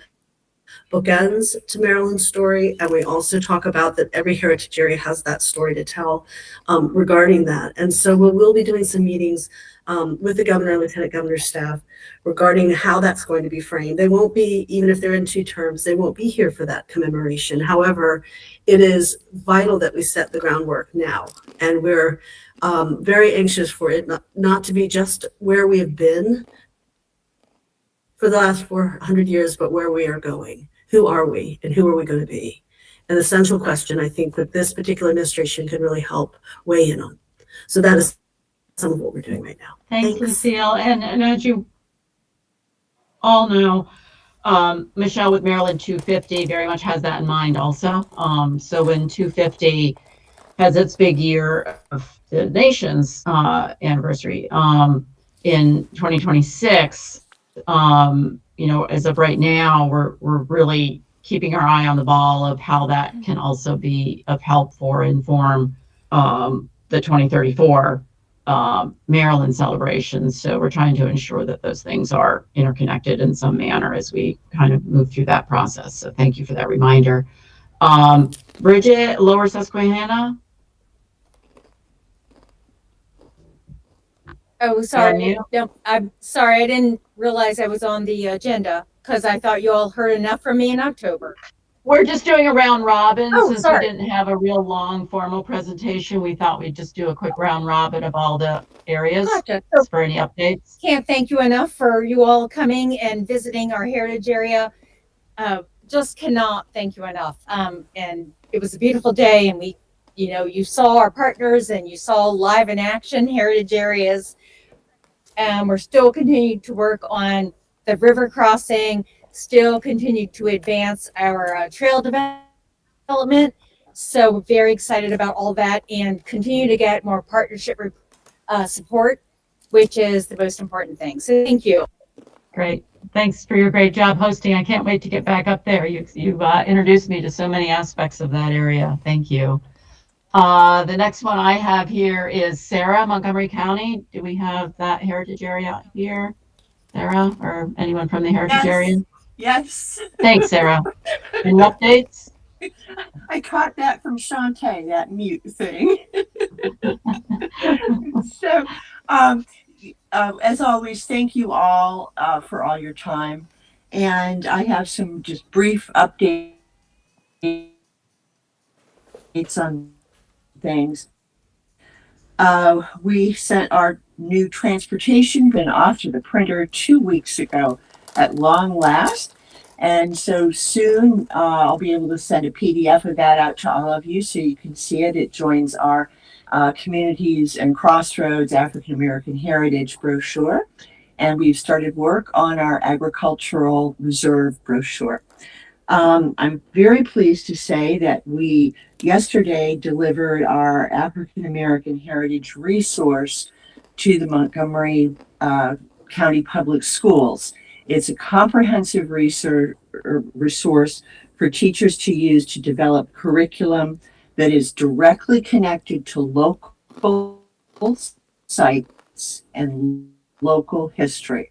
bookends to Maryland's story, and we also talk about that every heritage area has that story to tell regarding that. And so we'll be doing some meetings with the governor and lieutenant governor's staff regarding how that's going to be framed. They won't be, even if they're in 2 terms, they won't be here for that commemoration. However, it is vital that we set the groundwork now, and we're very anxious for it not to be just where we have been for the last 400 years, but where we are going. Who are we, and who are we going to be? And the central question I think that this particular administration can really help weigh in on. So that is some of what we're doing right now. Thanks, Lucille. And as you all know, Michelle with Maryland 250 very much has that in mind also. So when 250 has its big year of the nation's anniversary in 2026, as of right now, we're really keeping our eye on the ball of how that can also be of help for inform the 2034 Maryland celebrations. So we're trying to ensure that those things are interconnected in some manner as we kind of move through that process. So thank you for that reminder. Bridget, Lower Susquehanna. Oh, sorry. No, I'm sorry. I didn't realize I was on the agenda because I thought you all heard enough from me in October. We're just doing a round robin. Oh, Since sorry. we didn't have a real long formal presentation, we thought we'd just do a quick round robin of all the areas Gotcha. for any updates. Can't thank you enough for you all coming and visiting our heritage area. Just cannot thank you enough. And it was a beautiful day, and we, you saw our partners and you saw live in action heritage areas. We're still continuing to work on the river crossing, still continue to advance our trail development. So we're very excited about all that and continue to get more partnership support, which is the most important thing. So thank you. Great. Thanks for your great job hosting. I can't wait to get back up there. You've introduced me to so many aspects of that area. Thank you. The next one I have here is Sarah, Montgomery County. Do we have that heritage area here? Sarah, or anyone from the heritage area? Yes. Thanks, Sarah. Any updates? I caught that from Shantae, that mute thing. So, as always, thank you all for all your time. And I have some just brief updates on things. We sent our new transportation bin off to the printer 2 weeks ago at long last. And so soon I'll be able to send a PDF of that out to all of you so you can see it. It joins our Communities and Crossroads African American Heritage brochure. And we've started work on our Agricultural Reserve brochure. I'm very pleased to say that we yesterday delivered our African American Heritage resource to the Montgomery County Public Schools. It's a comprehensive resource for teachers to use to develop curriculum that is directly connected to local sites and local history.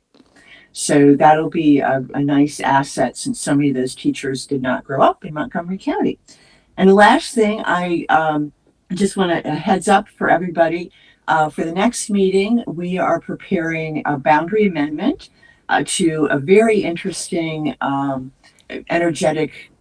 So that'll be a nice asset since so many of those teachers did not grow up in Montgomery County. And the last thing, I just want a heads up for everybody. For the next meeting, we are preparing a boundary amendment to a very interesting, energetic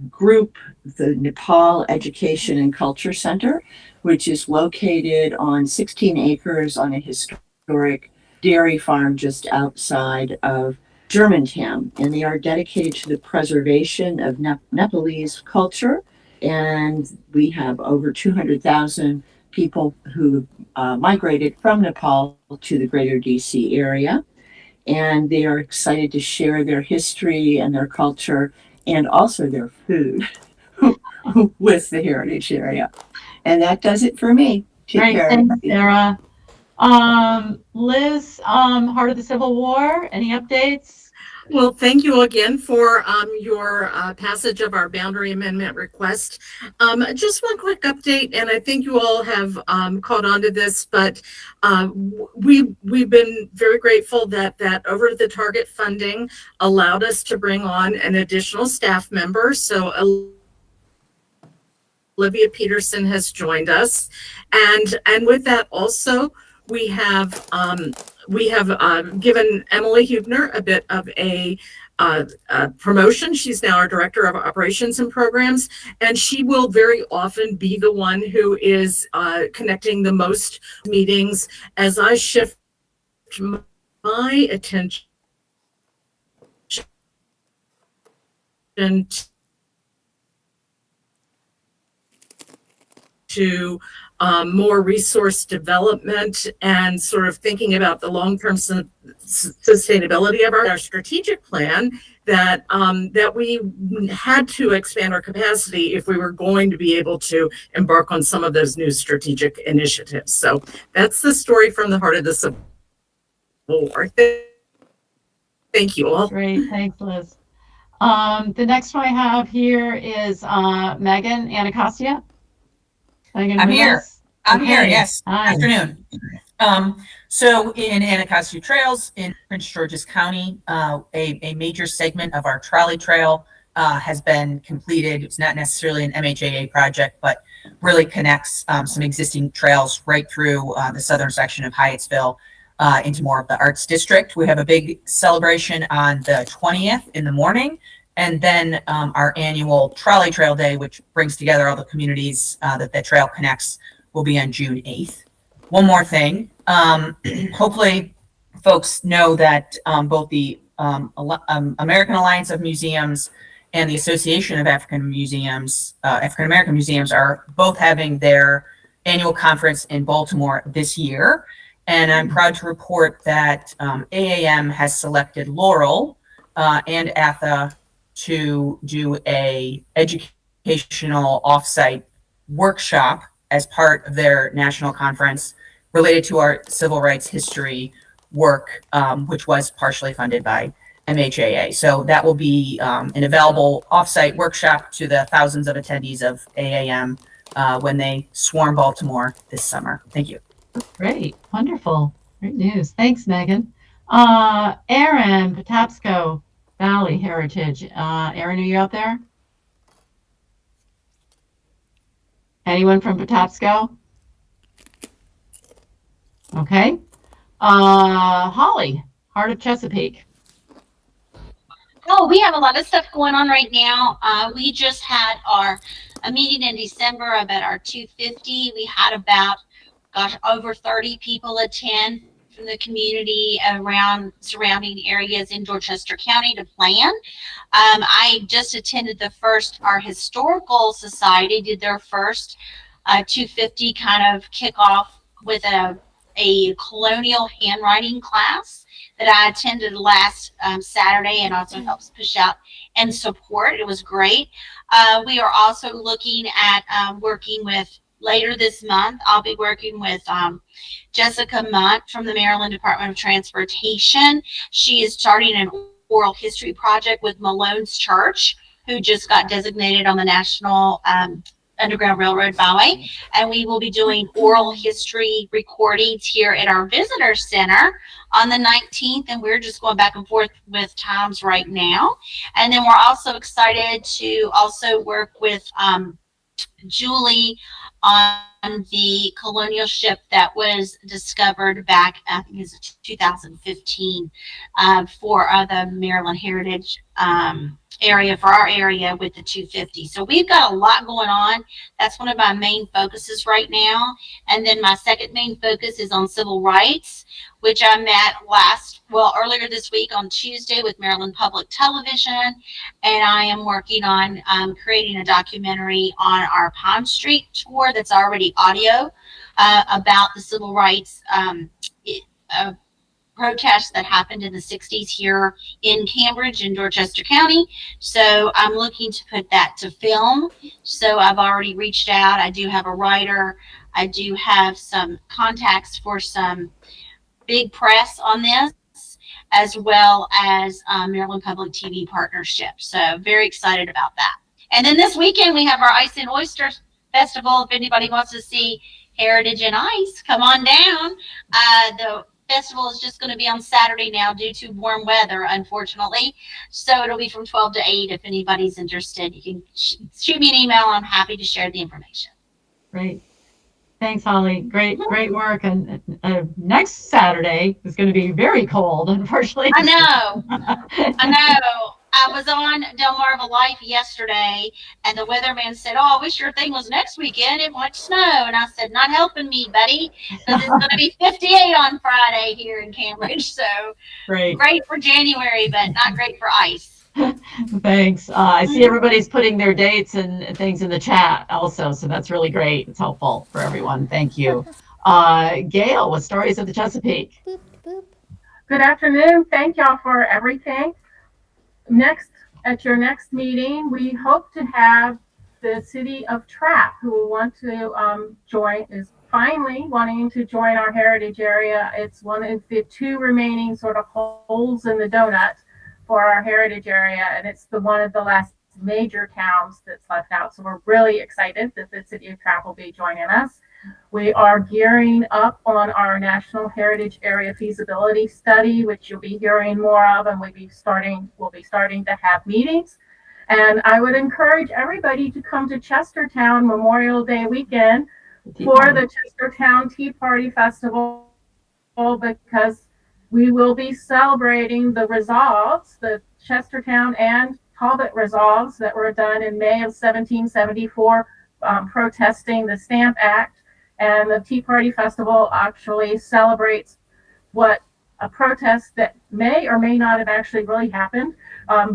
group, the Nepal Education and Culture Center, which is located on 16 acres on a historic dairy farm just outside of Germantown. And they are dedicated to the preservation of Nepalese culture. And we have over 200,000 people who migrated from Nepal to the greater DC area. And they are excited to share their history and their culture and also their food with the heritage area. And that does it for me. Take Great, care. thanks, Sarah. Liz, Heart of the Civil War, any updates? Well, thank you again for your passage of our boundary amendment request. Just one quick update, and I think you all have caught on to this, but we've been very grateful that over the target funding allowed us to bring on an additional staff member. So Olivia Peterson has joined us, and with that also we have given Emily Hubner a bit of a promotion. She's now our Director of Operations and Programs, and she will very often be the one who is connecting the most meetings as I shift my attention to more resource development and sort of thinking about the long-term sustainability of our strategic plan. that that we had to expand our capacity if we were going to be able to embark on some of those new strategic initiatives. So that's the story from the heart of the Civil War. Thank you all. Great, thanks, Liz. The next one I have here is Megan Anacostia. Megan, I'm with here. us? I'm here, Okay. yes. Hi. Afternoon. So in Anacostia Trails in Prince George's County, a major segment of our trolley trail has been completed. It's not necessarily an MHAA project, but really connects some existing trails right through the southern section of Hyattsville into more of the Arts District. We have a big celebration on the 20th in the morning, and then our annual Trolley Trail Day, which brings together all the communities that the trail connects, will be on June 8th. One more thing, hopefully folks know that both the American Alliance of Museums and the Association of African American Museums are both having their annual conference in Baltimore this year. And I'm proud to report that AAM has selected Laurel and ATHA to do a educational offsite workshop as part of their national conference related to our civil rights history work, which was partially funded by MHAA. So that will be an available offsite workshop to the thousands of attendees of AAM when they swarm Baltimore this summer. Thank you. Great, wonderful, great news. Thanks, Megan. Aaron, Patapsco Valley Heritage. Aaron, are you out there? Anyone from Patapsco? Okay. Holly, Heart of Chesapeake. Oh, we have a lot of stuff going on right now. We just had a meeting in December about our 250. We had about, over 30 people attend from the community around surrounding areas in Dorchester County to plan. I just attended our Historical Society did their first 250 kind of kickoff with a colonial handwriting class that I attended last Saturday, and also helps push out and support. It was great. We are also looking at working with, later this month, I'll be working with Jessica Munt from the Maryland Department of Transportation. She is starting an oral history project with Malone's Church, who just got designated on the National Underground Railroad Byway. And we will be doing oral history recordings here at our visitor center on the 19th. And we're just going back and forth with times right now. And then we're also excited to also work with Julie on the colonial ship that was discovered back, I think it's 2015, for the Maryland Heritage area, for our area with the 250. So we've got a lot going on. That's one of my main focuses right now. And then my second main focus is on civil rights, which I met earlier this week on Tuesday with Maryland Public Television. And I am working on creating a documentary on our Pond Street tour that's already audio about the civil rights protests that happened in the 60s here in Cambridge in Dorchester County. So I'm looking to put that to film. So I've already reached out. I do have a writer. I do have some contacts for some big press on this, as well as Maryland Public TV partnership. So very excited about that. And then this weekend we have our Ice and Oyster Festival. If anybody wants to see Heritage and Ice, come on down. The festival is just going to be on Saturday now due to warm weather, unfortunately. So it'll be from 12 to 8. If anybody's interested, you can shoot me an email. I'm happy to share the information. Great. Thanks, Holly. Great work. And next Saturday is going to be very cold, unfortunately. I know. I was on Delmarva Life yesterday, and the weatherman said, "Oh, I wish your thing was next weekend. It might snow." And I said, "Not helping me, buddy, because it's going to be 58 on Friday here in Cambridge." So Great for January, but not great for ice. Thanks. I see everybody's putting their dates and things in the chat also, so that's really great. It's helpful for everyone. Thank you. Gail with Stories of the Chesapeake. Good afternoon. Thank y'all for everything. at your next meeting, we hope to have the city of Trapp, who will want to is finally wanting to join our heritage area. It's one of the two remaining sort of holes in the donut for our heritage area, and it's one of the last major towns that's left out. So we're really excited that the city of Trapp will be joining us. We are gearing up on our National Heritage Area Feasibility Study, which you'll be hearing more of, and we'll be starting to have meetings. And I would encourage everybody to come to Chestertown Memorial Day weekend for the Chestertown Tea Party Festival, because we will be celebrating the resolves, the Chestertown and Talbot resolves that were done in May of 1774, protesting the Stamp Act. And the Tea Party Festival actually celebrates what a protest that may or may not have actually really happened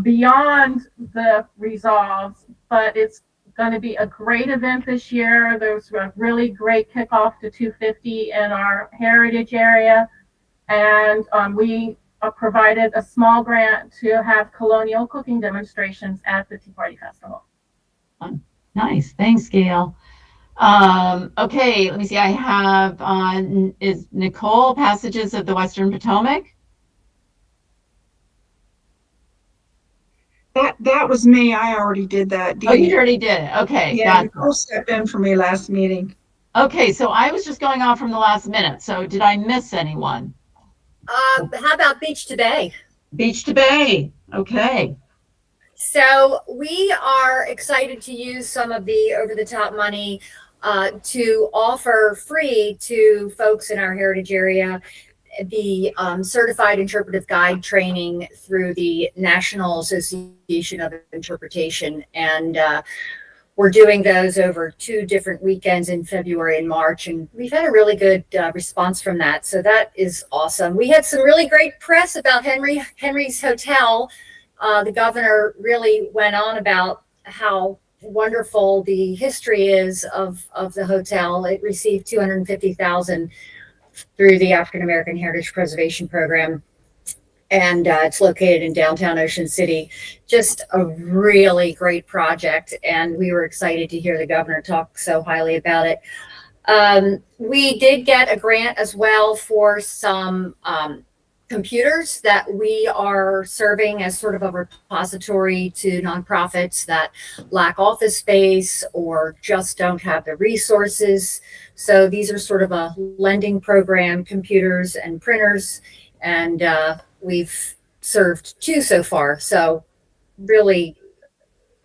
beyond the resolves, but it's going to be a great event this year. There's a really great kickoff to 250 in our heritage area, and we provided a small grant to have colonial cooking demonstrations at the Tea Party Festival. Nice, thanks, Gail. Okay, let me see. I have is Nicole Passages of the Western Potomac? That was me. I already did that. Oh, you already did it. Okay, Yeah, gotcha. Nicole stepped in for me last meeting. Okay, so I was just going off from the last minute. So did I miss anyone? How about Beach to Bay? Beach to Bay. Okay. So we are excited to use some of the over-the-top money to offer free to folks in our heritage area the certified interpretive guide training through the National Association of Interpretation. And we're doing those over 2 different weekends in February and March, and we've had a really good response from that. So that is awesome. We had some really great press about Henry's Hotel. The governor really went on about how wonderful the history is of the hotel. It received $250,000 through the African American Heritage Preservation Program, and it's located in downtown Ocean City. Just a really great project, and we were excited to hear the governor talk so highly about it. We did get a grant as well for some computers that we are serving as sort of a repository to nonprofits that lack office space or just don't have the resources. So these are sort of a lending program, computers and printers, and we've served 2 so far. So really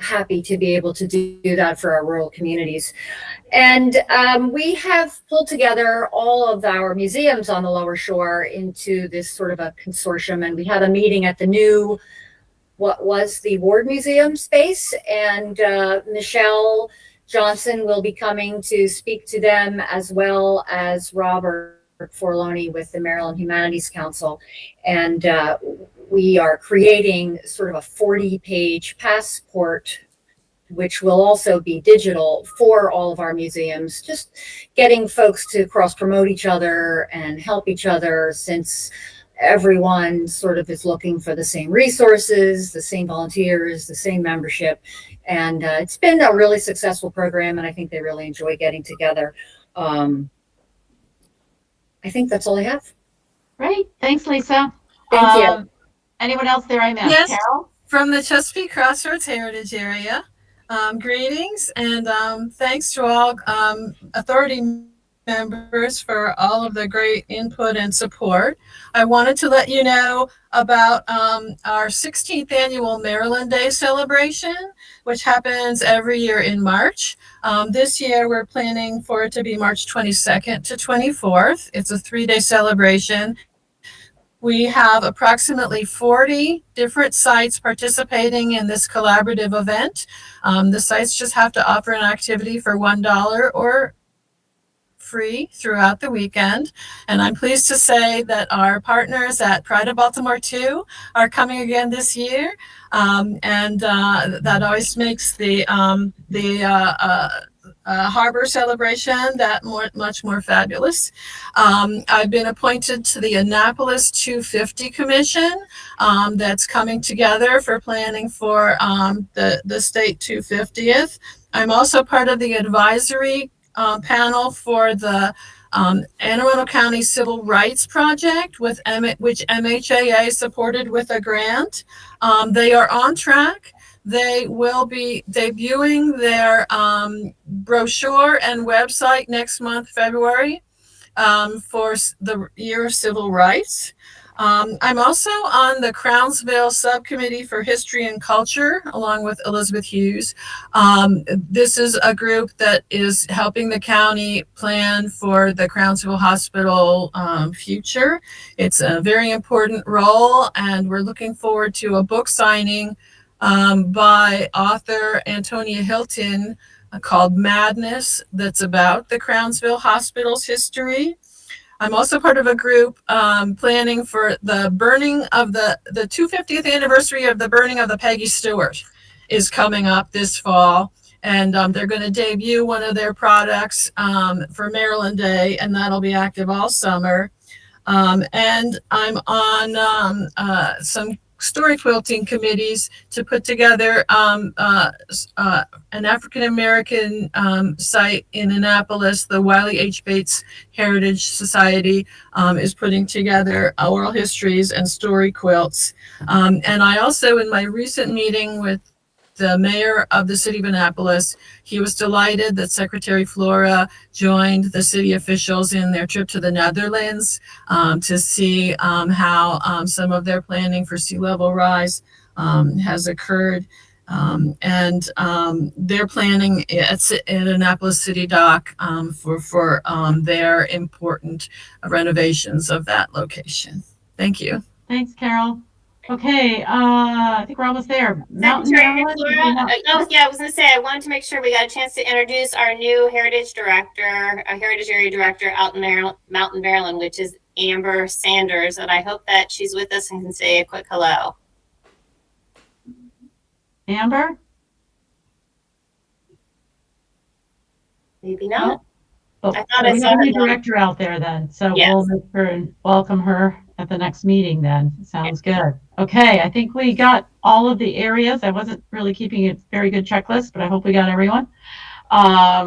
happy to be able to do that for our rural communities. And we have pulled together all of our museums on the Lower Shore into this sort of a consortium. And we had a meeting at the new, what was the Ward Museum space. And Michelle Johnson will be coming to speak to them, as well as Robert Forloni with the Maryland Humanities Council. And we are creating sort of a 40-page passport, which will also be digital for all of our museums, just getting folks to cross-promote each other and help each other, since everyone sort of is looking for the same resources, the same volunteers, the same membership. And it's been a really successful program, and I think they really enjoy getting together. I think that's all I have. Great. Thanks, Lisa. Thank you. Anyone else there I missed? Yes, Carol? from the Chesapeake Crossroads Heritage Area. Greetings, and thanks to all authority members for all of the great input and support. I wanted to let you know about our 16th annual Maryland Day celebration, which happens every year in March. This year we're planning for it to be March 22nd to 24th. It's a 3-day celebration. We have approximately 40 different sites participating in this collaborative event. The sites just have to offer an activity for $1 or free throughout the weekend. And I'm pleased to say that our partners at Pride of Baltimore 2 are coming again this year. That always makes the harbor celebration, that much more fabulous. I've been appointed to the Annapolis 250 Commission that's coming together for planning for the state 250th. I'm also part of the advisory panel for the Anne Arundel County Civil Rights Project, which MHAA supported with a grant. They are on track. They will be debuting their brochure and website next month, February, for the Year of Civil Rights. I'm also on the Crownsville Subcommittee for History and Culture, along with Elizabeth Hughes. This is a group that is helping the county plan for the Crownsville Hospital future. It's a very important role, and we're looking forward to a book signing by author Antonia Hilton called Madness, that's about the Crownsville Hospital's history. I'm also part of a group planning for the burning of the 250th anniversary of the burning of the Peggy Stewart is coming up this fall. And they're going to debut one of their products for Maryland Day, and that'll be active all summer. And I'm on some story quilting committees to put together an African American site in Annapolis. The Wiley H. Bates Heritage Society is putting together oral histories and story quilts. And I also, in my recent meeting with the mayor of the city of Annapolis, he was delighted that Secretary Flora joined the city officials in their trip to the Netherlands to see how some of their planning for sea level rise has occurred. And they're planning at Annapolis City Dock for their important renovations of that location. Thank you. Thanks, Carol. Okay, I think we're almost there. Mountain Secretary Maryland, Flora, I was going to say, I wanted to make sure we got a chance to introduce our new Heritage Director, Heritage Area Director out in Mountain Maryland, which is Amber Sanders, and I hope that she's with us and can say a quick hello. Amber? Maybe not. Oh, I thought I we saw have a her new name. director out there then, so Yes. we'll make sure and welcome her at the next meeting then. Sounds good. Okay, I think we got all of the areas. I wasn't really keeping a very good checklist, but I hope we got everyone.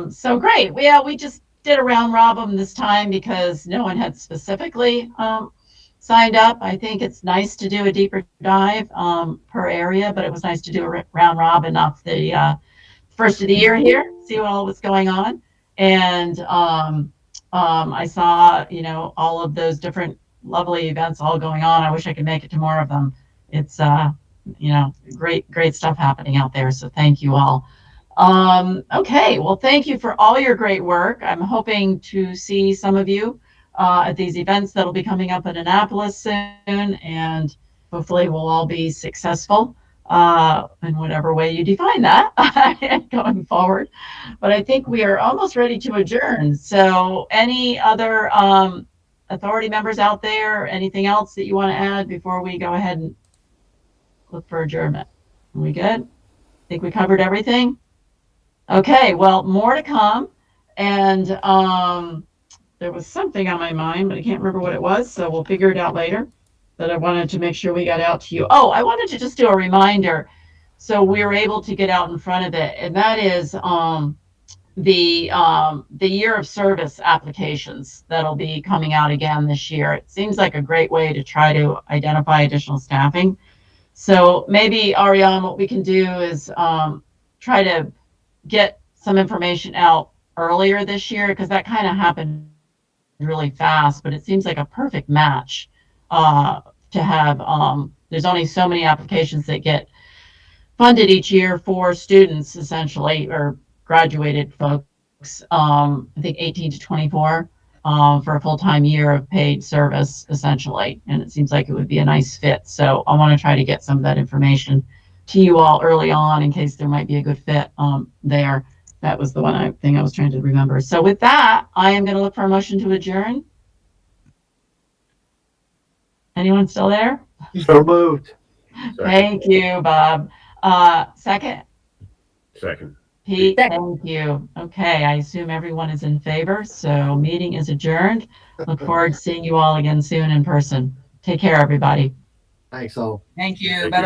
So great. We just did a round robin this time because no one had specifically signed up. I think it's nice to do a deeper dive per area, but it was nice to do a round robin off the first of the year here, see what all was going on. And I saw, all of those different lovely events all going on. I wish I could make it to more of them. It's, great stuff happening out there. So thank you all. Okay, well, thank you for all your great work. I'm hoping to see some of you at these events that'll be coming up in Annapolis soon, and hopefully we'll all be successful in whatever way you define that going forward. But I think we are almost ready to adjourn. So any other authority members out there, anything else that you want to add before we go ahead and look for adjournment? Are we good? Think we covered everything? Okay, well, more to come. And there was something on my mind, but I can't remember what it was, so we'll figure it out later, that I wanted to make sure we got out to you. Oh, I wanted to just do a reminder so we were able to get out in front of it, and that is the year of service applications that'll be coming out again this year. It seems like a great way to try to identify additional staffing. So maybe, Ariane, what we can do is try to get some information out earlier this year, because that kind of happened really fast, but it seems like a perfect match to have. There's only so many applications that get funded each year for students, essentially, or graduated folks, I think 18 to 24 for a full-time year of paid service, essentially. And it seems like it would be a nice fit. So I want to try to get some of that information to you all early on in case there might be a good fit there. That was the one thing I was trying to remember. So with that, I am going to look for a motion to adjourn. Anyone still there? So moved. Thank you, Bob. Second? Second. Pete, thank you. Okay, I assume everyone is in favor, so meeting is adjourned. Look forward to seeing you all again soon in person. Take care, everybody. Thanks all. Thank you. Bye.